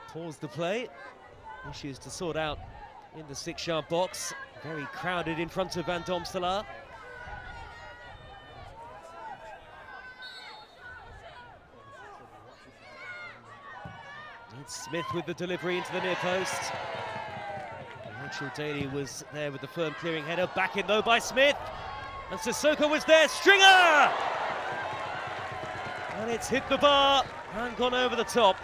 Speaker 1: paused the play. Issues to sort out in the 6-yard box. Very crowded in front of Van Domselaar. Smith with the delivery into the near post. Rachel Daly was there with the firm clearing header. Back in though by Smith. And Sissoko was there. Stringer! And it's hit the bar and gone over the top.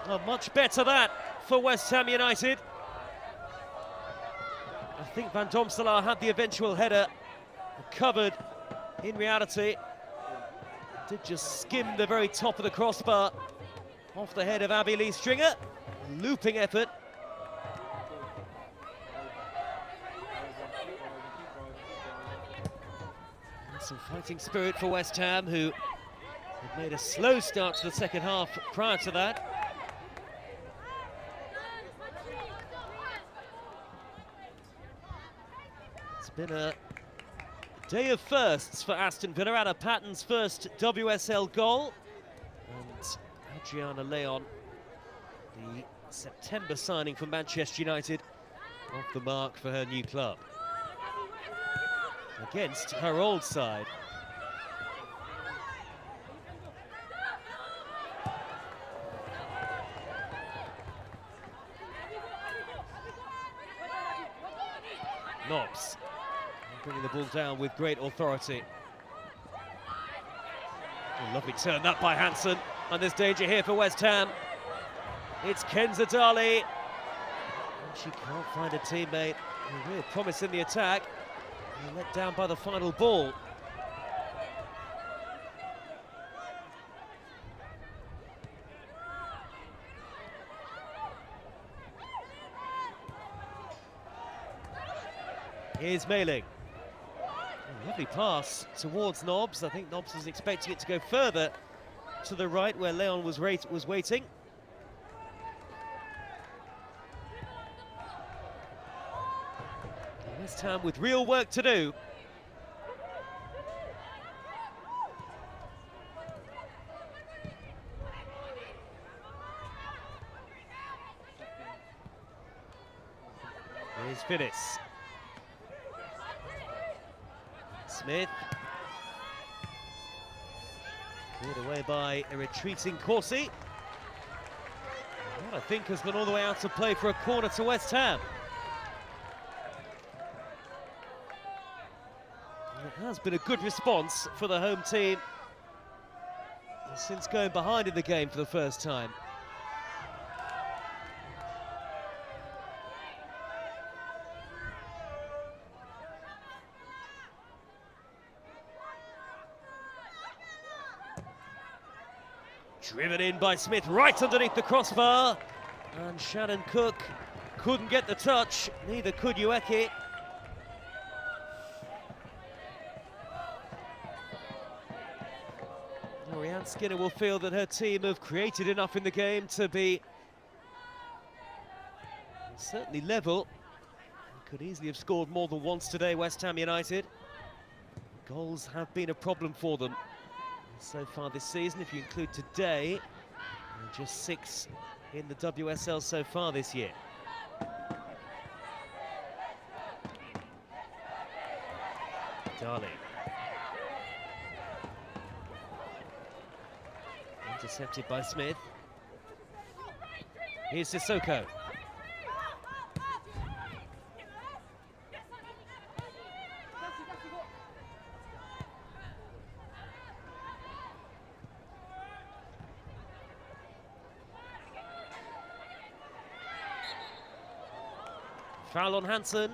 Speaker 1: Oh, much better that for West Ham United. I think Van Domselaar had the eventual header covered. In reality, did just skim the very top of the crossbar off the head of Abby Lee Stringer. Looping effort. And some fighting spirit for West Ham, who had made a slow start to the second half prior to that. It's been a day of firsts for Aston Villa. Anna Patton's first WSL goal. And Adriana Leon, the September signing for Manchester United, off the mark for her new club. Against her old side. Nobbs bringing the ball down with great authority. A lovely turn that by Hansen, and there's danger here for West Ham. It's Kenza Dali, and she can't find a teammate. A real promise in the attack, and let down by the final ball. Here's Mailing. Lovely pass towards Nobbs. I think Nobbs was expecting it to go further to the right where Leon was waiting. West Ham with real work to do. Here's Phyllis. Smith. Cleared away by a retreating Corsi. What I think has gone all the way out to play for a corner to West Ham. And it has been a good response for the home team since going behind in the game for the first time. Driven in by Smith, right underneath the crossbar. And Shannon Cook couldn't get the touch, neither could Ueki. Rianne Skinner will feel that her team have created enough in the game to be certainly level. Could easily have scored more than once today, West Ham United. Goals have been a problem for them so far this season. If you include today, just 6 in the WSL so far this year. Darling. Intercepted by Smith. Here's Sissoko. Foul on Hansen.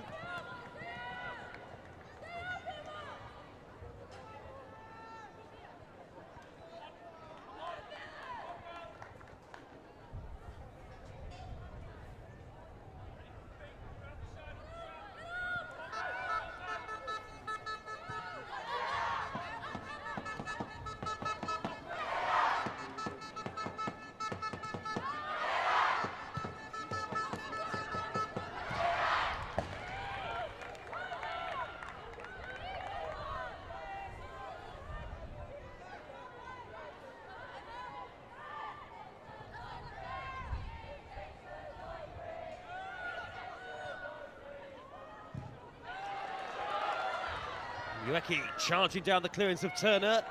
Speaker 1: Ueki charging down the clearance of Turner.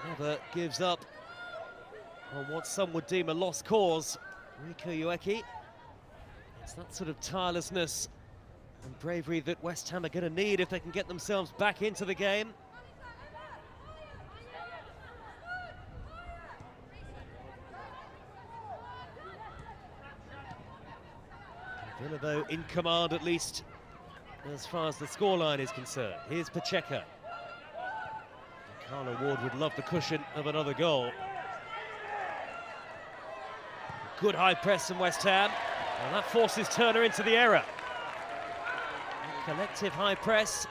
Speaker 1: Never gives up on what some would deem a lost cause. Rico Ueki. It's that sort of tirelessness and bravery that West Ham are going to need if they can get themselves back into the game. Villa, though, in command, at least as far as the scoreline is concerned. Here's Pacheco. Carla Ward would love the cushion of another goal. Good high press from West Ham, and that forces Turner into the error. A collective high press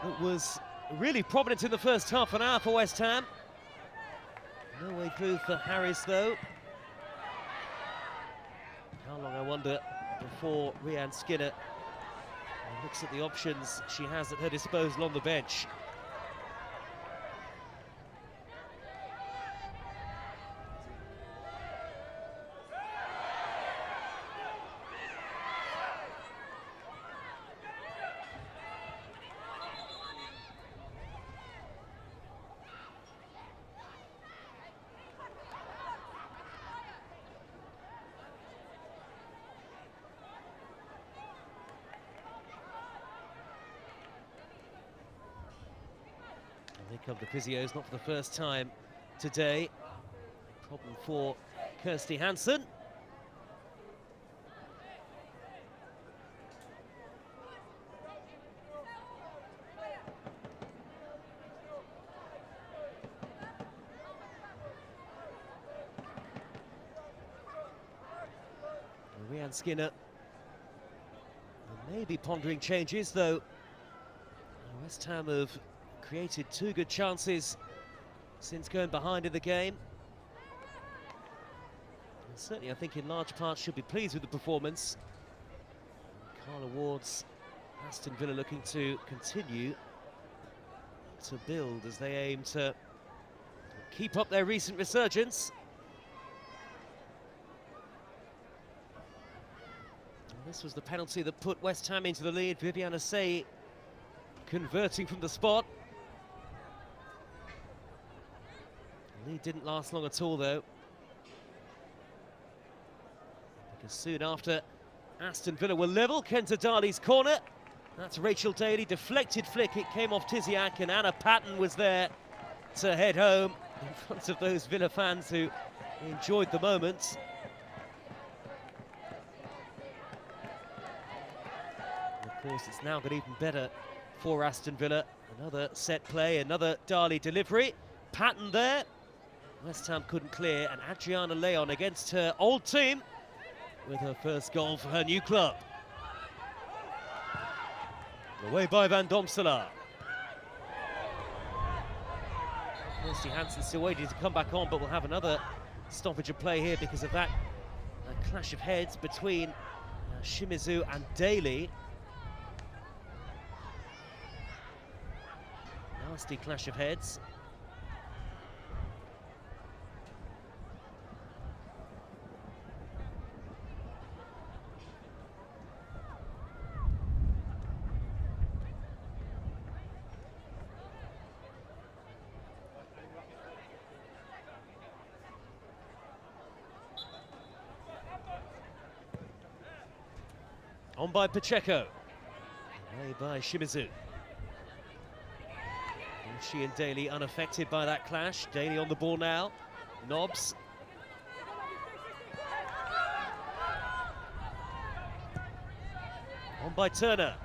Speaker 1: that was really prominent in the first half an hour for West Ham. No way through for Harris, though. How long, I wonder, before Rhian Skinner looks at the options she has at her disposal on the bench. Here come the physios, not for the first time today. Problem for Kirsty Hansen. Rhian Skinner may be pondering changes, though. West Ham have created two good chances since going behind in the game. And certainly, I think, in large part, should be pleased with the performance. Carla Ward's Aston Villa looking to continue to build as they aim to keep up their recent resurgence. And this was the penalty that put West Ham into the lead. Viviana Say converting from the spot. The lead didn't last long at all, though, because soon after, Aston Villa were level. Kenta Dali's corner. That's Rachel Daly. Deflected flick. It came off Tiziak, and Anna Patton was there to head home in front of those Villa fans who enjoyed the moment. And of course, it's now got even better for Aston Villa. Another set play, another Dali delivery. Patton there. West Ham couldn't clear, and Adriana Leon against her old team with her first goal for her new club. Away by Van Domselaar. Kirsty Hansen still waiting to come back on, but we'll have another stoppage of play here because of that clash of heads between Shimizu and Daly. Nasty clash of heads. On by Pacheco, away by Shimizu. And she and Daly unaffected by that clash. Daly on the ball now. Nobbs. On by Turner.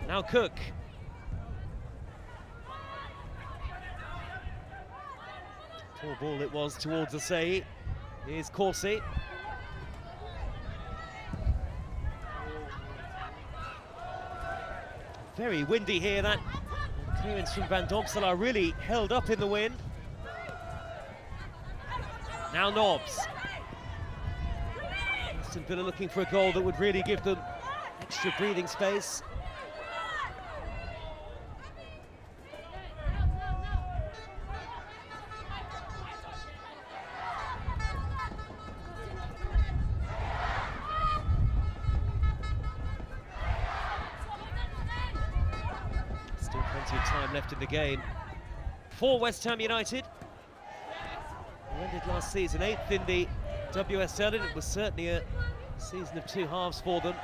Speaker 1: Now Cook. Poor ball it was towards Asai. Here's Corsi. Very windy here. That clearance from Van Domselaar really held up in the wind. Now Nobbs. Aston Villa looking for a goal that would really give them extra breathing space. time left in the game for West Ham United. They ended last season 8th in the WSL, and it was certainly a season of two halves for them.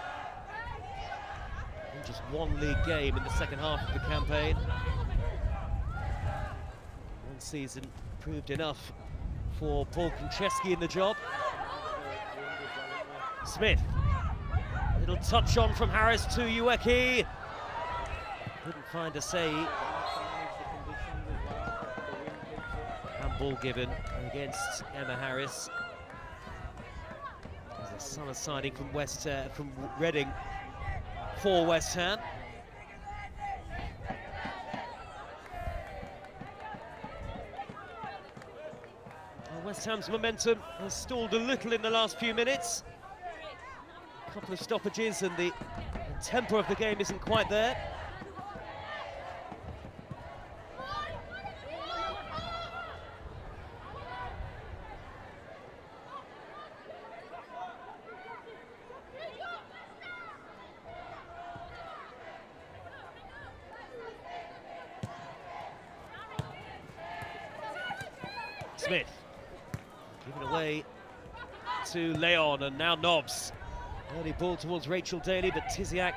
Speaker 1: And just one league game in the second half of the campaign. One season proved enough for Paul Konchesky in the job. Smith, a little touch on from Harris to Ueki. Couldn't find a save. Handball given against Emma Harris. There's a summer signing from from Reading for West Ham. Well, West Ham's momentum has stalled a little in the last few minutes. A couple of stoppages and the tempo of the game isn't quite there. Smith, given away to Leon, and now Nobbs. Early ball towards Rachel Daly, but Tiziak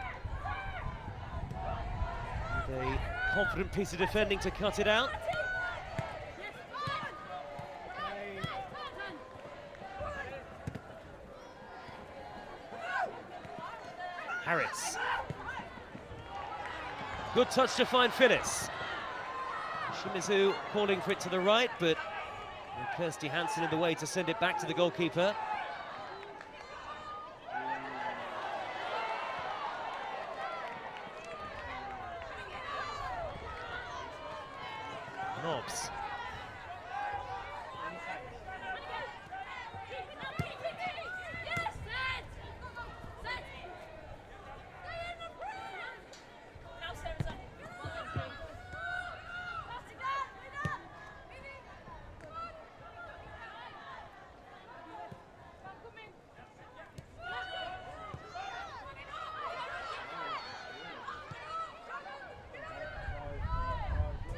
Speaker 1: with a confident piece of defending to cut it out. Harris. Good touch to find Phyllis. Shimizu calling for it to the right, but Kirsty Hansen in the way to send it back to the goalkeeper. Nobbs.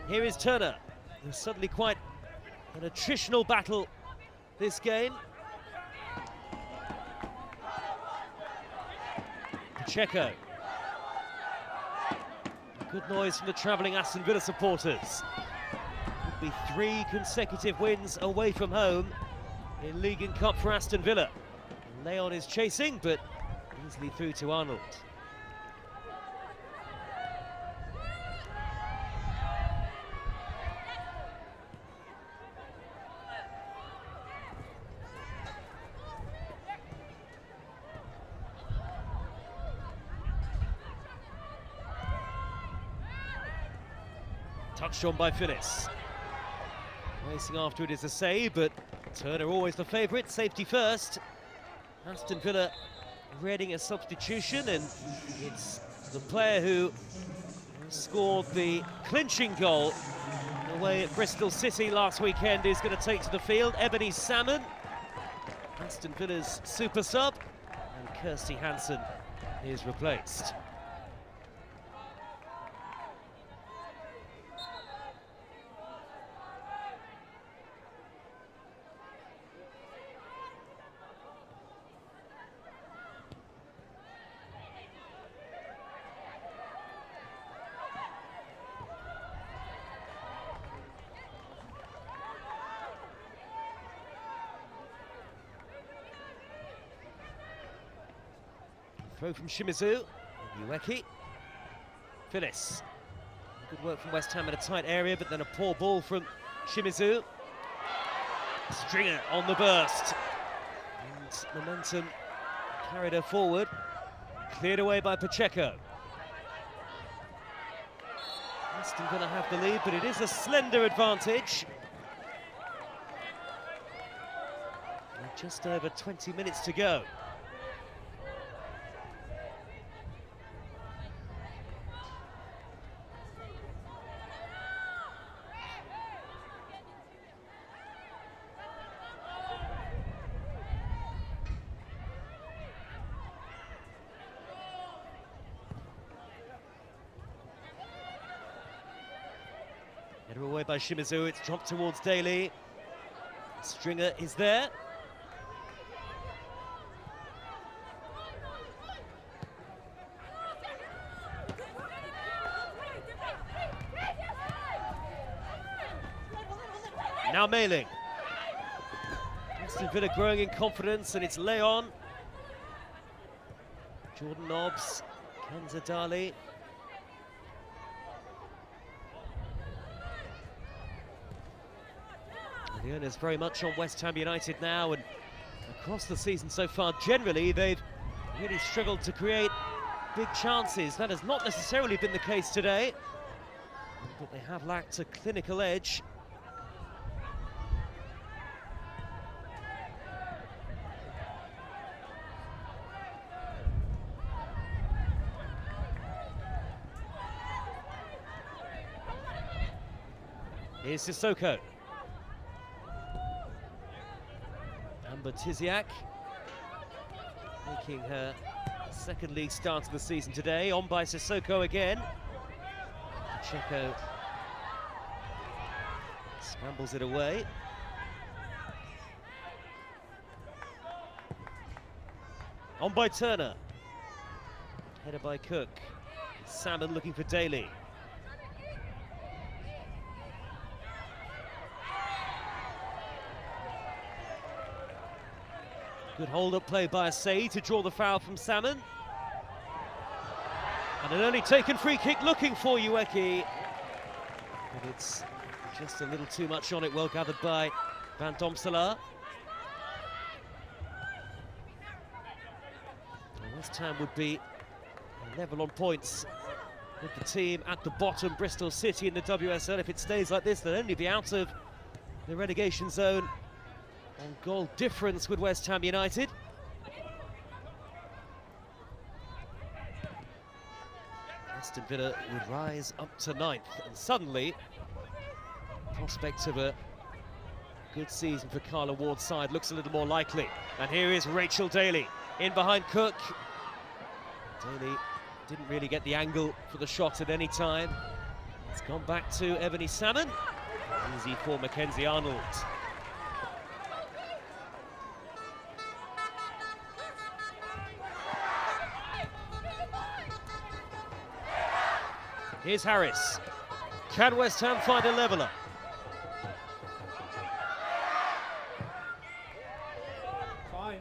Speaker 1: Here is Turner. There's suddenly quite an attritional battle this game. Pacheco. Good noise from the travelling Aston Villa supporters. Could be 3 consecutive wins away from home in League and Cup for Aston Villa. Leon is chasing, but easily through to Arnold. Touched on by Phyllis. Racing after it is a save, but Turner always the favourite, safety first. Aston Villa readying a substitution, and it's the player who scored the clinching goal away at Bristol City last weekend is going to take to the field. Ebony Salmon, Aston Villa's super sub, and Kirsty Hansen is replaced. Throw from Shimizu, Ueki, Phyllis. Good work from West Ham in a tight area, but then a poor ball from Shimizu. Stringer on the burst. And momentum carried her forward. Cleared away by Pacheco. Aston Villa have the lead, but it is a slender advantage. And just over 20 minutes to go. Header away by Shimizu, it's dropped towards Daly. Stringer is there. Now Mailing. Aston Villa growing in confidence, and it's Leon. Jordan Nobbs, Kenza Dali. The owners very much on West Ham United now, and across the season so far, generally, they've really struggled to create big chances. That has not necessarily been the case today, but they have lacked a clinical edge. Here's Sissoko. Amber Tiziak making her second league start of the season today. On by Sissoko again. Checo scrambles it away. On by Turner. Header by Cook. Salmon looking for Daly. Good hold-up play by Asay to draw the foul from Salmon. And an only taken free kick looking for Ueki. But it's just a little too much on it, well gathered by Van Domselaar. West Ham would be level on points with the team at the bottom, Bristol City in the WSL. If it stays like this, they'll only be out of the relegation zone on goal difference with West Ham United. Aston Villa would rise up to 9th, and suddenly prospect of a good season for Carla Ward's side looks a little more likely. And here is Rachel Daly in behind Cook. Daly didn't really get the angle for the shot at any time. It's gone back to Ebony Salmon. Easy for Mackenzie Arnold. Here's Harris. Can West Ham find a leveller?
Speaker 2: Fine.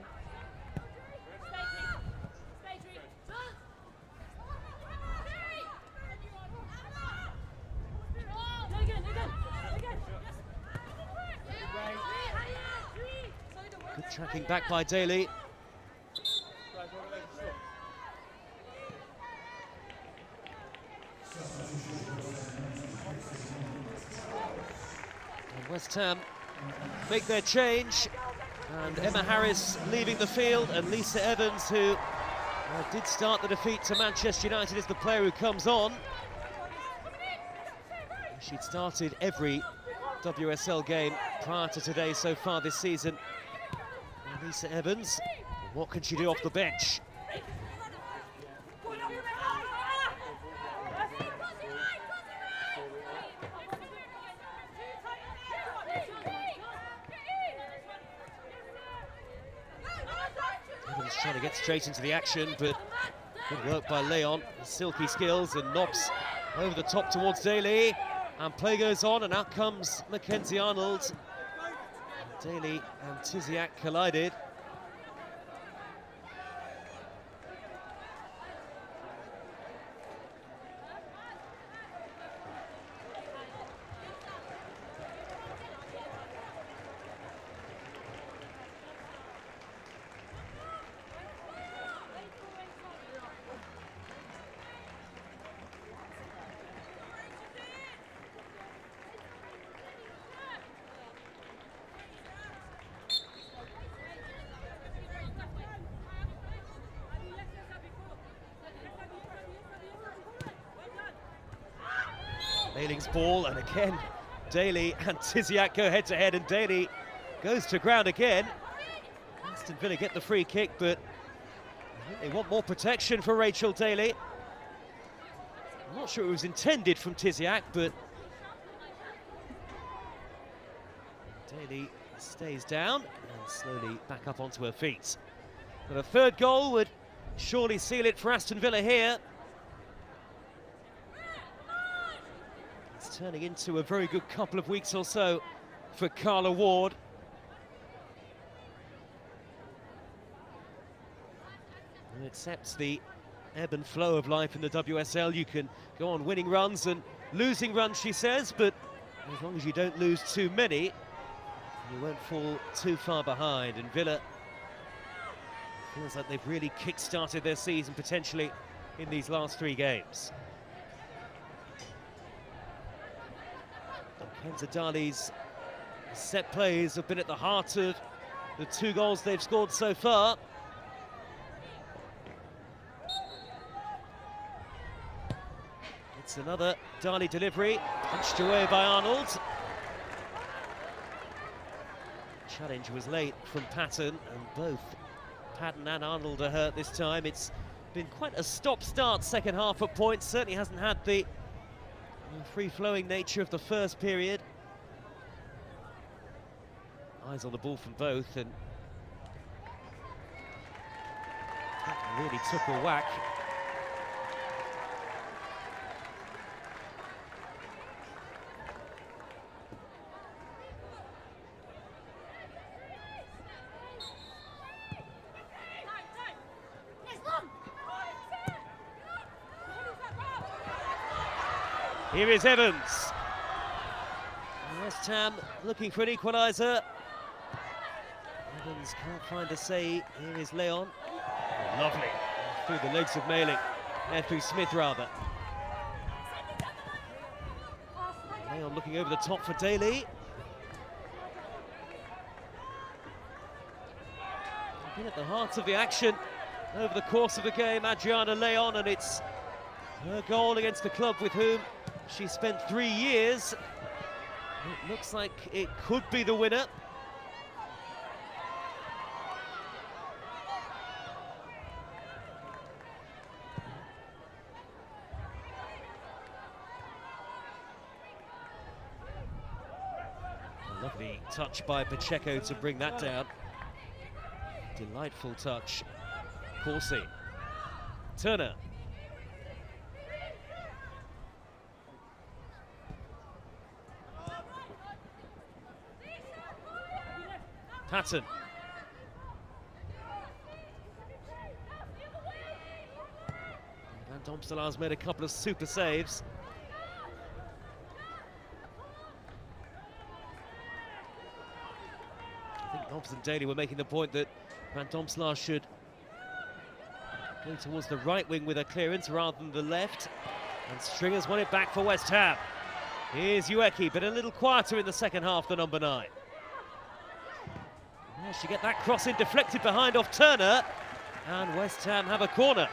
Speaker 1: Good tracking back by Daly. West Ham make their change, and Emma Harris leaving the field, and Lisa Evans, who did start the defeat to Manchester United, is the player who comes on. She'd started every WSL game prior to today so far this season. And Lisa Evans, what can she do off the bench? Trying to get straight into the action, but good work by Leon. Silky skills, and Nobbs over the top towards Daly. And play goes on, and out comes Mackenzie Arnold. Daly and Tiziak collided. Ailing's ball, and again Daly and Tiziak go head to head, and Daly goes to ground again. Aston Villa get the free kick, but I think they want more protection for Rachel Daly. I'm not sure it was intended from Tiziak, but Daly stays down and slowly back up onto her feet. But a third goal would surely seal it for Aston Villa here. It's turning into a very good couple of weeks or so for Carla Ward. Who accepts the ebb and flow of life in the WSL. You can go on winning runs and losing runs, she says, but as long as you don't lose too many, you won't fall too far behind. And Villa feels like they've really kick-started their season potentially in these last 3 games. Kenza Dali's set plays have been at the heart of the 2 goals they've scored so far. It's another Dali delivery, punched away by Arnold. Challenge was late from Patton, and both Patton and Arnold are hurt this time. It's been quite a stop-start second half at points. Certainly hasn't had the free-flowing nature of the first period. Eyes on the ball from both, and that really took a whack. Here is Evans. West Ham looking for an equaliser. Evans can't find a save. Here is Leon. Oh, lovely. Through the legs of Mailing. Through Smith, rather. Leon looking over the top for Daly. Been at the heart of the action over the course of the game, Adriana Leon, and it's her goal against the club with whom she spent 3 years. It looks like it could be the winner. A lovely touch by Pacheco to bring that down. Delightful touch. Corsi. Turner. Patton. Van Domstelaar's made a couple of super saves. I think Hobbs and Daly were making the point that Van Domstelaar should go towards the right wing with a clearance rather than the left. And Stringer's won it back for West Ham. Here's Ueki, but a little quieter in the second half, the number 9. She get that cross in deflected behind off Turner, and West Ham have a corner.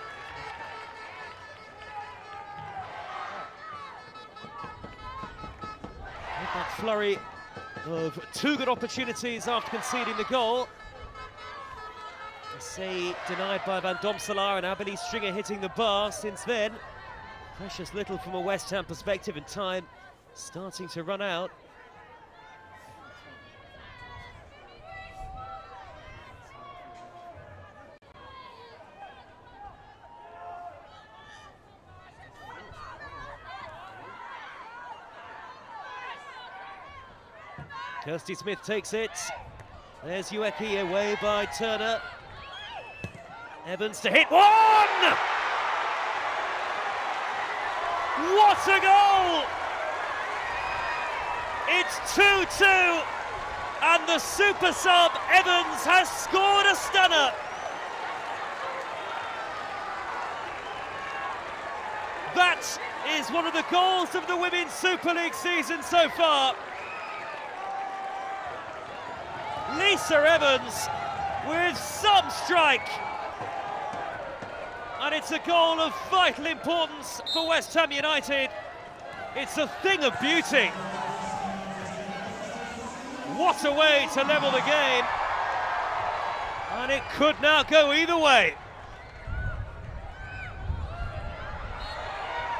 Speaker 1: With that flurry of 2 good opportunities after conceding the goal. Say denied by Van Domstelaar, and Abelie Stringer hitting the bar. Since then, precious little from a West Ham perspective, and time starting to run out. Kirsty Smith takes it. There's Ueki, away by Turner. Evans to hit 1! What a goal! It's 2-2, and the super sub Evans has scored a stunner. That is one of the goals of the Women's Super League season so far. Lisa Evans with some strike, and it's a goal of vital importance for West Ham United. It's a thing of beauty. What a way to level the game, and it could now go either way.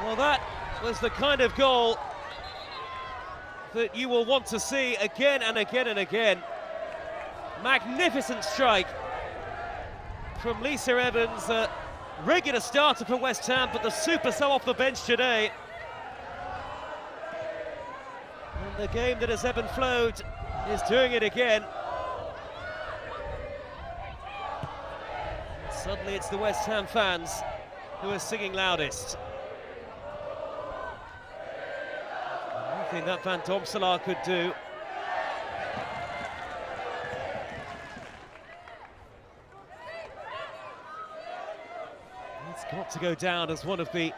Speaker 1: Well, that was the kind of goal that you will want to see again and again and again. Magnificent strike from Lisa Evans, a regular starter for West Ham, but the super sub off the bench today. And the game that has ebb and flowed is doing it again. Suddenly it's the West Ham fans who are singing loudest. Nothing that Van Domselaar could do. It's got to go down as one of the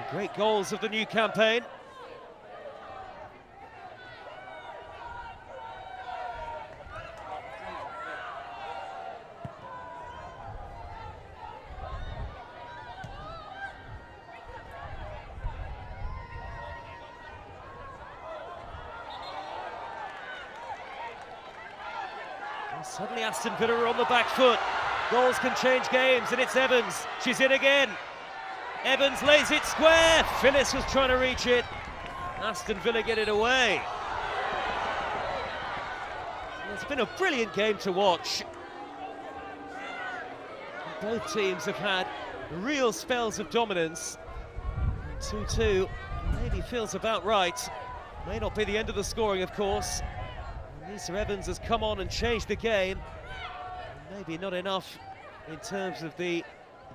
Speaker 1: great goals of the new campaign. Suddenly Aston Villa are on the back foot. Goals can change games, and it's Evans. She's in again. Evans lays it square. Phyllis was trying to reach it. Aston Villa get it away. It's been a brilliant game to watch. Both teams have had real spells of dominance. 2-2 maybe feels about right. May not be the end of the scoring, of course. Lisa Evans has come on and changed the game. Maybe not enough in terms of the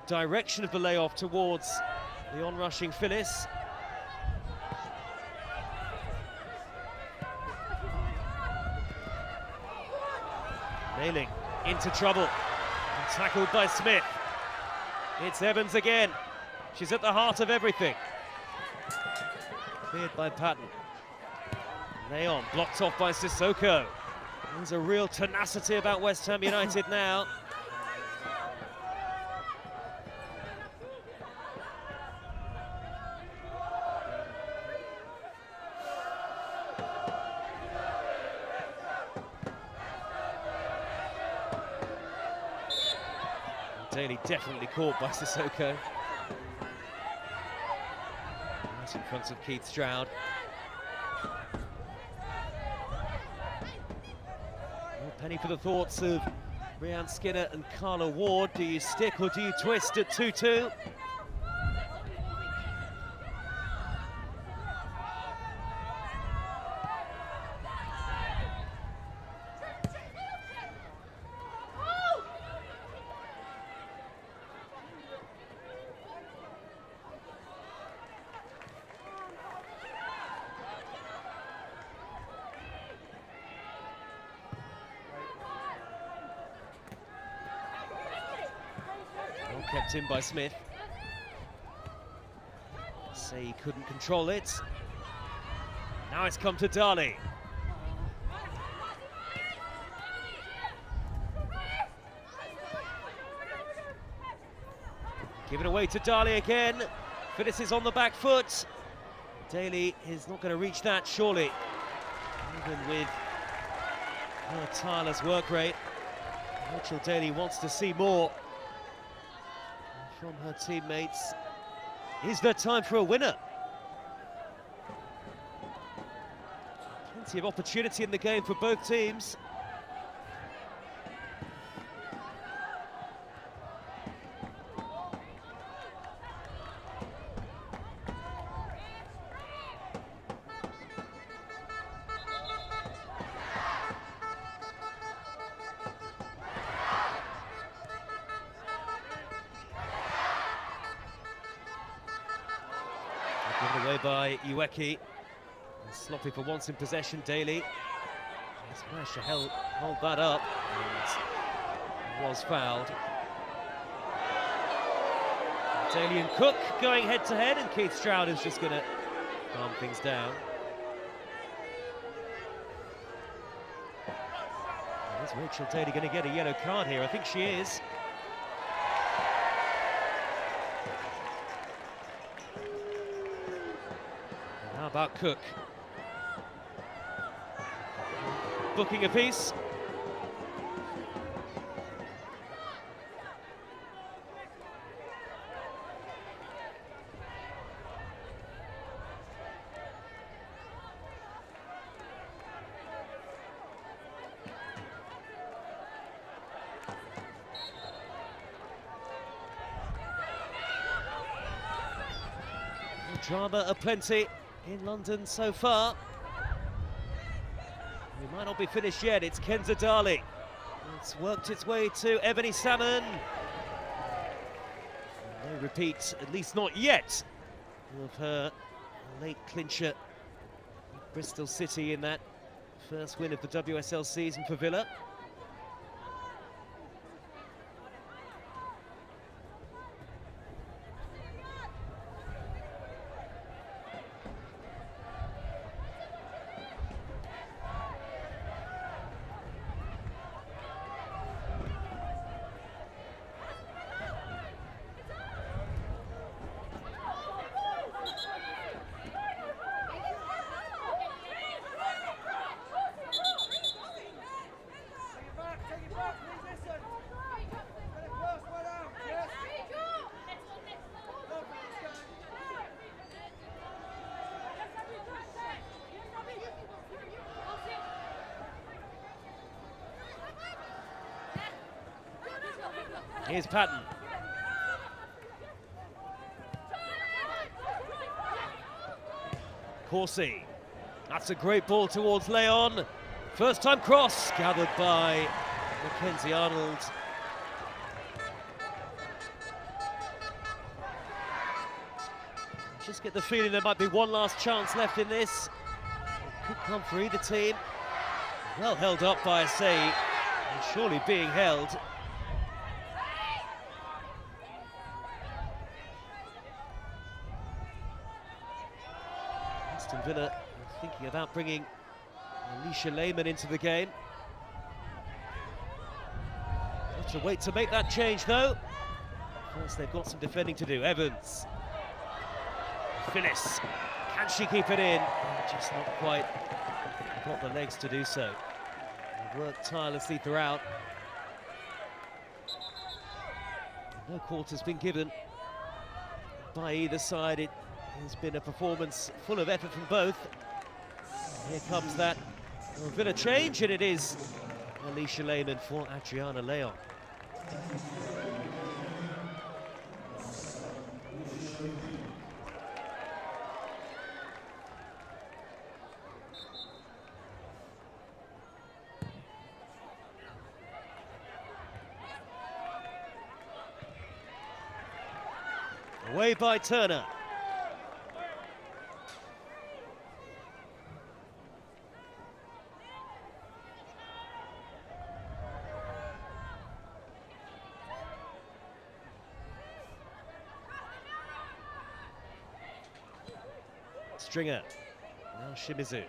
Speaker 1: direction of the layoff towards the onrushing Phyllis. Nailing into trouble and tackled by Smith. It's Evans again. She's at the heart of everything. Cleared by Patton. Leon blocked off by Sissoko. There's a real tenacity about West Ham United now. Daly definitely caught by Sissoko. Right in front of Keith Stroud. Penny for the thoughts of Rhian Skinner and Carla Ward. Do you stick or do you twist at 2-2? Kept in by Smith. Say he couldn't control it. Now it's come to Dali. Given away to Dali again. Phyllis is on the back foot. Daly is not going to reach that, surely. Even with her tireless work rate, Rachel Daly wants to see more from her teammates. Is there time for a winner? Plenty of opportunity in the game for both teams. Given away by Ueki. Sloppy for once in possession, Daly. He's managed to hold that up and was fouled. Daly and Cook going head to head, and Keith Stroud is just going to calm things down. Is Rachel Daly going to get a yellow card here? I think she is. How about Cook? Booking a piece. Drama aplenty in London so far. We might not be finished yet. It's Kenza Dali. It's worked its way to Ebony Salmon. No repeat, at least not yet, of her late clincher at Bristol City in that first win of the WSL season for Villa. Here's Patton. Corsi. That's a great ball towards Leon. First time cross, gathered by Mackenzie Arnold. Just get the feeling there might be one last chance left in this. It could come for either team. Well held up by Asay, and surely being held. Aston Villa are thinking about bringing Alicia Lehmann into the game. Have to wait to make that change though. First they've got some defending to do. Evans. Phyllis. Can she keep it in? Just not quite got the legs to do so. They worked tirelessly throughout. No quarter's been given by either side. It has been a performance full of effort from both. Here comes that Villa change, and it is Alicia Lehmann for Adriana Leon. Away by Turner. Stringer. Now Shimizu.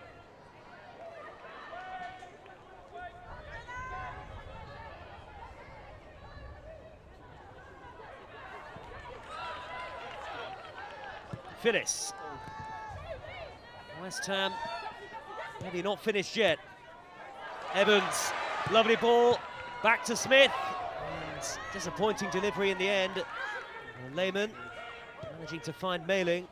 Speaker 1: Phyllis. West Ham, maybe not finished yet. Evans, lovely ball, back to Smith. And disappointing delivery in the end. And Lehmann managing to find Mailing.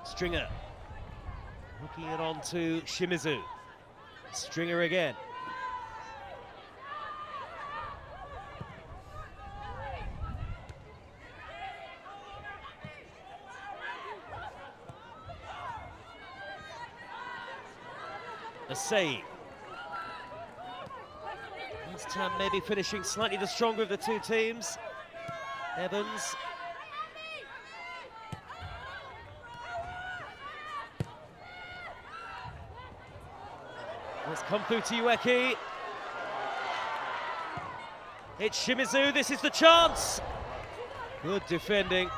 Speaker 1: Stringer, hooking it on to Shimizu. Stringer again. Asay. West Ham maybe finishing slightly the stronger of the two teams. Evans. It's come through to Ueki. It's Shimizu, this is the chance. Good defending.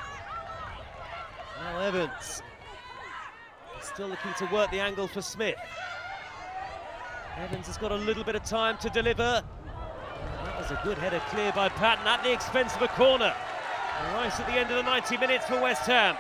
Speaker 1: Now Evans. Still looking to work the angle for Smith. Evans has got a little bit of time to deliver. That was a good header clear by Patton at the expense of a corner. Right at the end of the 90 minutes for West Ham.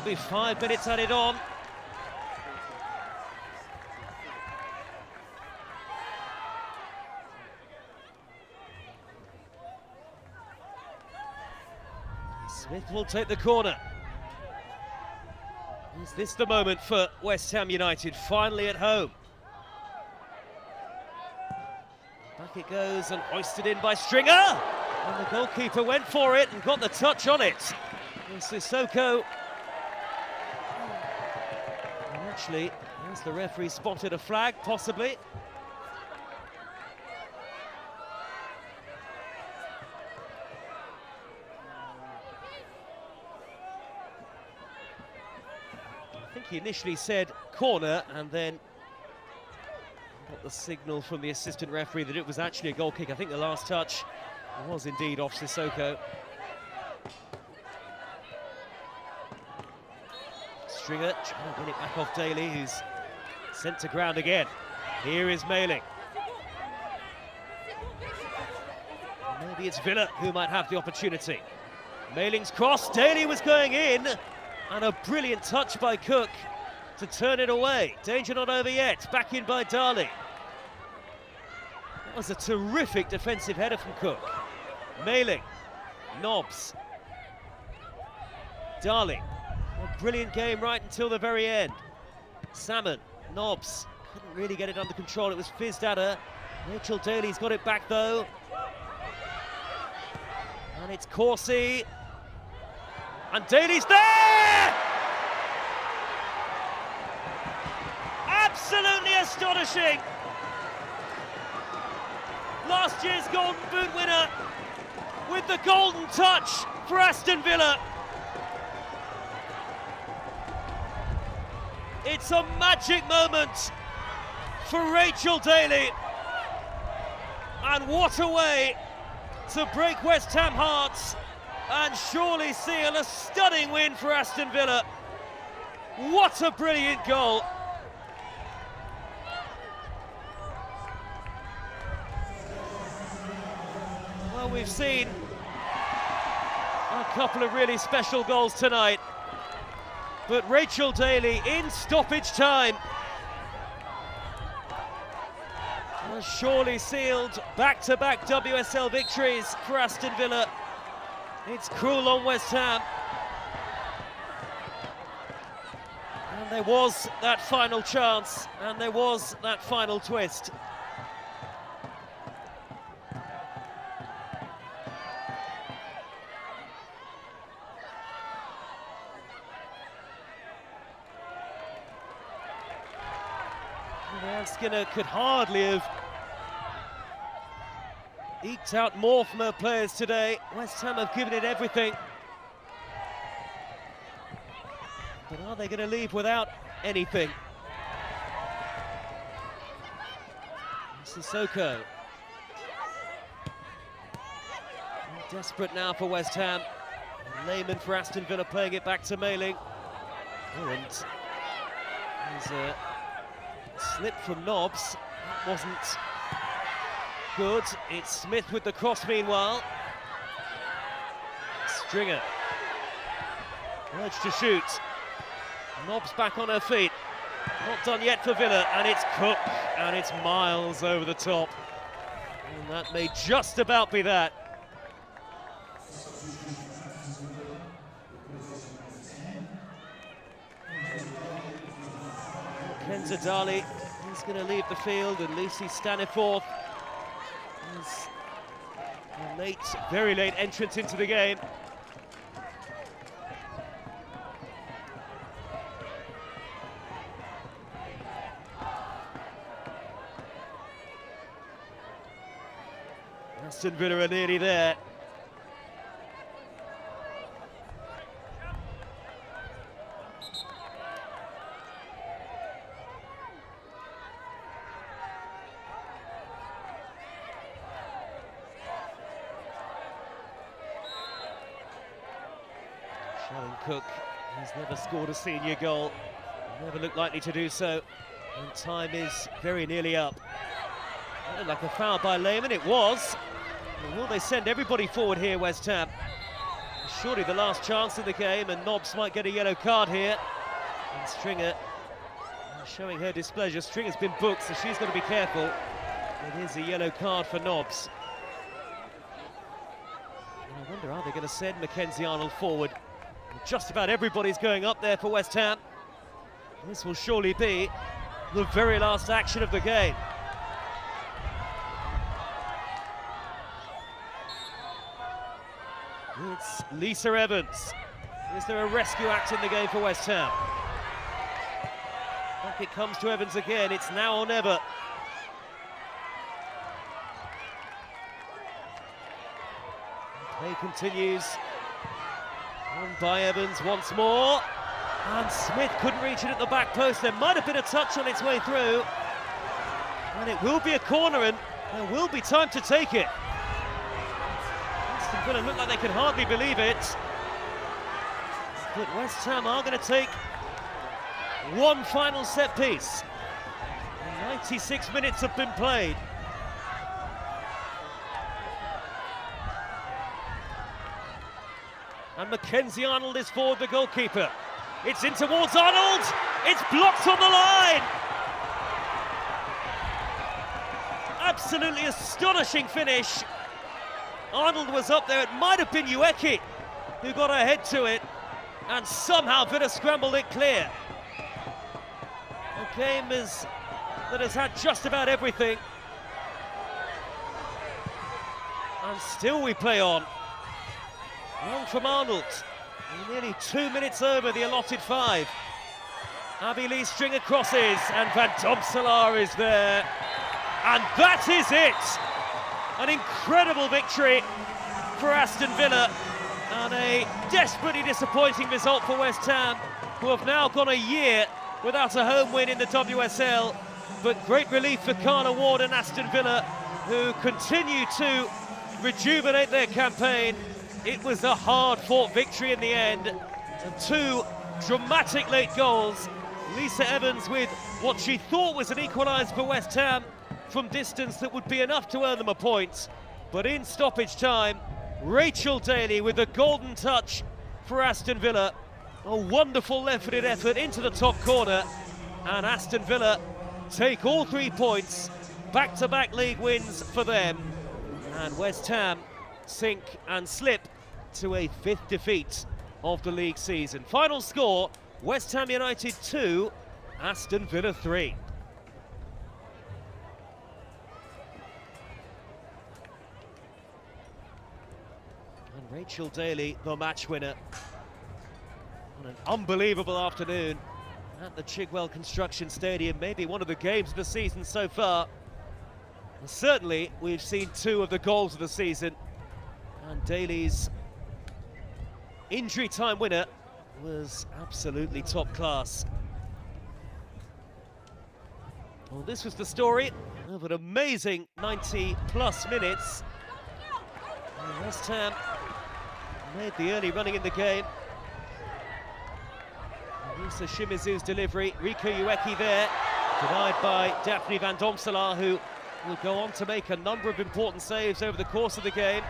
Speaker 1: There'll be 5 minutes added on. Smith will take the corner. Is this the moment for West Ham United, finally at home? Back it goes and hoisted in by Stringer. And the goalkeeper went for it and got the touch on it. And Sissoko. And actually, as the referee spotted a flag, possibly. I think he initially said corner and then got the signal from the assistant referee that it was actually a goal kick. I think the last touch was indeed off Sissoko. Stringer trying to win it back off Daly, who's sent to ground again. Here is Mailing. Maybe it's Villa who might have the opportunity. Mailing's cross, Daly was going in, and a brilliant touch by Cook to turn it away. Danger not over yet, back in by Darley. That was a terrific defensive header from Cook. Mailing, Nobbs, Darley. A brilliant game right until the very end. Salmon, Nobbs, couldn't really get it under control, it was fizzed at her. Rachel Daly's got it back though. And it's Corsi. And Daly's there! Absolutely astonishing! Last year's Golden Boot winner with the golden touch for Aston Villa. It's a magic moment for Rachel Daly. And what a way to break West Ham hearts and surely seal a stunning win for Aston Villa. What a brilliant goal. Well, we've seen a couple of really special goals tonight, but Rachel Daly in stoppage time has surely sealed back-to-back WSL victories for Aston Villa. It's cruel on West Ham. And there was that final chance, and there was that final twist. Skinner could hardly have eked out more from her players today. West Ham have given it everything. But are they going to leave without anything? Sissoko. Desperate now for West Ham. Lehman for Aston Villa playing it back to Mailing. Oh, and there's a slip from Nobbs. That wasn't good. It's Smith with the cross meanwhile. Stringer. Urge to shoot. Nobbs back on her feet. Not done yet for Villa, and it's Cook, and it's miles over the top. And that may just about be that. Kenza Darley is going to leave the field, and Lucy Staniforth is a late, very late entrance into the game. Aston Villa are nearly there. Cook has never scored a senior goal, never looked likely to do so, and time is very nearly up. That looked like a foul by Lehman, it was. And will they send everybody forward here, West Ham? Surely the last chance in the game, and Nobbs might get a yellow card here. And Stringer showing her displeasure. Stringer's been booked, so she's got to be careful. It is a yellow card for Nobbs. And I wonder, are they going to send Mackenzie Arnold forward? Just about everybody's going up there for West Ham. This will surely be the very last action of the game. It's Lisa Evans. Is there a rescue act in the game for West Ham? Back it comes to Evans again. It's now or never. Play continues. On by Evans once more. And Smith couldn't reach it at the back post. There might have been a touch on its way through. And it will be a corner, and there will be time to take it. Aston Villa look like they can hardly believe it. But West Ham are going to take one final set piece. 96 minutes have been played. And Mackenzie Arnold is forward, the goalkeeper. It's in towards Arnold. It's blocked on the line. Absolutely astonishing finish. Arnold was up there. It might have been Ueki who got her head to it. And somehow Villa scrambled it clear. A game that has had just about everything. And still we play on. Long from Arnold. Nearly 2 minutes over the allotted 5. Abby Lee Stringer crosses, and Van Domselaar is there. And that is it! An incredible victory for Aston Villa, and a desperately disappointing result for West Ham, who have now gone a year without a home win in the WSL. But great relief for Carla Ward and Aston Villa, who continue to rejuvenate their campaign. It was a hard-fought victory in the end, and 2 dramatic late goals. Lisa Evans with what she thought was an equaliser for West Ham from distance that would be enough to earn them a point. But in stoppage time, Rachel Daly with a golden touch for Aston Villa. A wonderful left-footed effort into the top corner, and Aston Villa take all 3 points. Back-to-back league wins for them, and West Ham sink and slip to a 5th defeat of the league season. Final score, West Ham United 2, Aston Villa 3. And Rachel Daly, the match winner. On an unbelievable afternoon at the Chigwell Construction Stadium, maybe one of the games of the season so far. And certainly, we've seen 2 of the goals of the season. And Daly's injury time winner was absolutely top class. Well, this was the story of an amazing 90-plus minutes. And West Ham made the early running in the game. Lisa Shimizu's delivery, Rika Ueki there, denied by Daphne Van Domselaar, who will go on to make a number of important saves over the course of the game.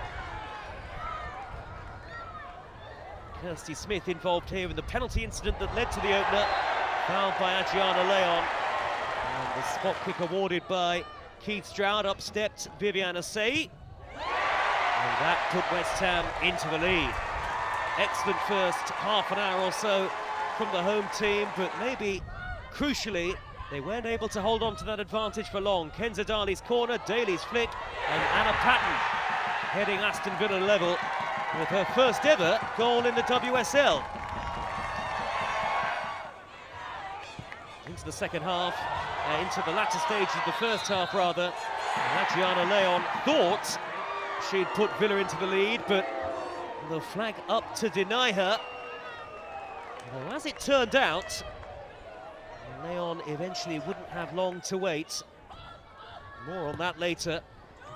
Speaker 1: Kirsty Smith involved here in the penalty incident that led to the opener, fouled by Adriana Leon. And the spot kick awarded by Keith Stroud, up-stepped Viviana Say. And that put West Ham into the lead. Excellent first half an hour or so from the home team, but maybe, crucially, they weren't able to hold on to that advantage for long. Kenza Dali's corner, Daly's flick, and Anna Patton heading Aston Villa level with her first ever goal in the WSL. Into the second half, into the latter stages of the first half rather. And Adriana Leon thought she'd put Villa into the lead, but the flag up to deny her. Well, as it turned out, Leon eventually wouldn't have long to wait. More on that later.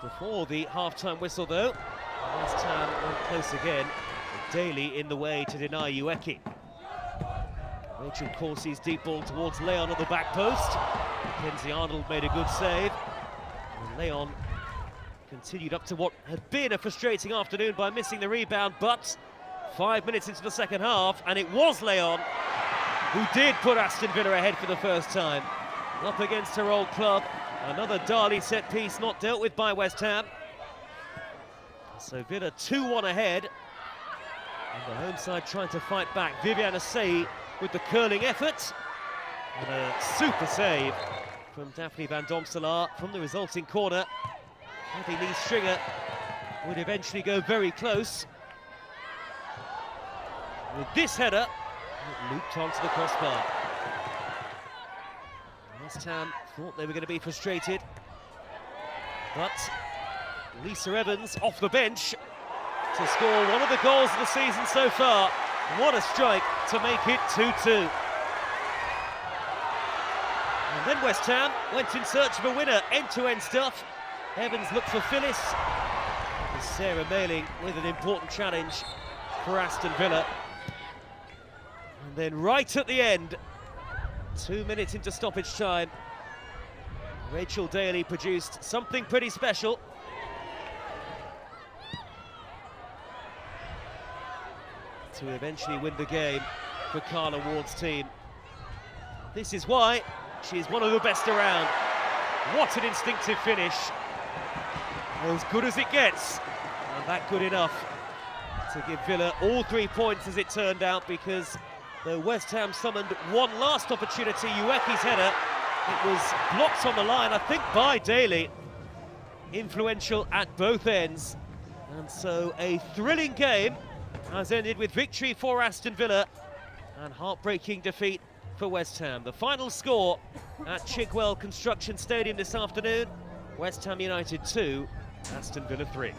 Speaker 1: Before the half-time whistle though, West Ham went close again, with Daly in the way to deny Ueki. Rachel Corsi's deep ball towards Leon at the back post. Mackenzie Arnold made a good save. And Leon continued up to what had been a frustrating afternoon by missing the rebound, but 5 minutes into the second half, and it was Leon who did put Aston Villa ahead for the first time. Up against her old club, another Dali set piece not dealt with by West Ham. So Villa 2-1 ahead, and the home side trying to fight back. Viviane Assayi with the curling effort, and a super save from Daphne van Domselaar from the resulting corner. Heavy knee stringer would eventually go very close. With this header, it looped onto the crossbar. West Ham thought they were going to be frustrated, but Lisa Evans off the bench to score one of the goals of the season so far. What a strike to make it 2-2. And then West Ham went in search of a winner, end-to-end stuff. Evans looked for Phyllis. And Sarah Mailing with an important challenge for Aston Villa. And then right at the end, 2 minutes into stoppage time, Rachel Daly produced something pretty special. To eventually win the game for Carla Ward's team. This is why she's one of the best around. What an instinctive finish. As good as it gets, and that good enough to give Villa all 3 points as it turned out, because though West Ham summoned one last opportunity, Ueki's header, it was blocked on the line, I think by Daly. Influential at both ends. And so a thrilling game has ended with victory for Aston Villa and heartbreaking defeat for West Ham. The final score at Chigwell Construction Stadium this afternoon, West Ham United 2, Aston Villa 3.